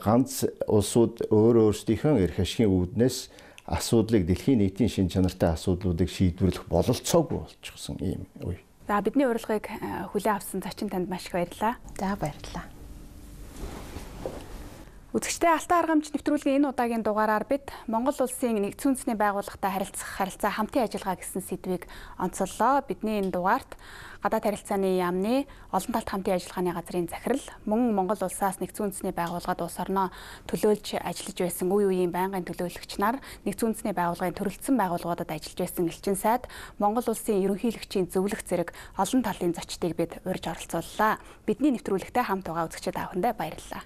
Ганц улсууд өөрсдийнхөө эрх ашигын үүднээс асуудлыг дэлхийн нийтийн шин чанартай асуудлуудыг шийдвэрлэх бололцоогүй болчихсон ийм үе. За бидний урилгыг хүлээн авсан зочин танд маш их баярлалаа. За баярлалаа. Үзэгчдээ Алтан аргамч нэвтрүүлгийн энэ удаагийн дугаараар бид Монгол улсын нэгдсэн үндэсний байгууллагатай харилцаа хамтын ажиллагаа гэсэн сэдвийг онцоллоо. Бидний энэ дугаарт гадаад харилцааны яамны олон талт хамтын ажиллагааны газрын захирал мөн Монгол улсаас нэгдсэн үндэсний байгууллагад улс орноо төлөөлж ажиллаж байсан үе үеийн байнгын төлөөлөгч нар, нэгдсэн үндэсний байгууллагын төрөлцсөн байгууллагуудад ажиллаж байсан элчин сайд, Монгол улсын ерөнхийлөгчийн зөвлөх зэрэг олон талын зочдыг бид урьж оролцууллаа. Бидний нэвтрүүлэгтээ хамт байгаа үзэгчид та бүхэндээ баярлалаа.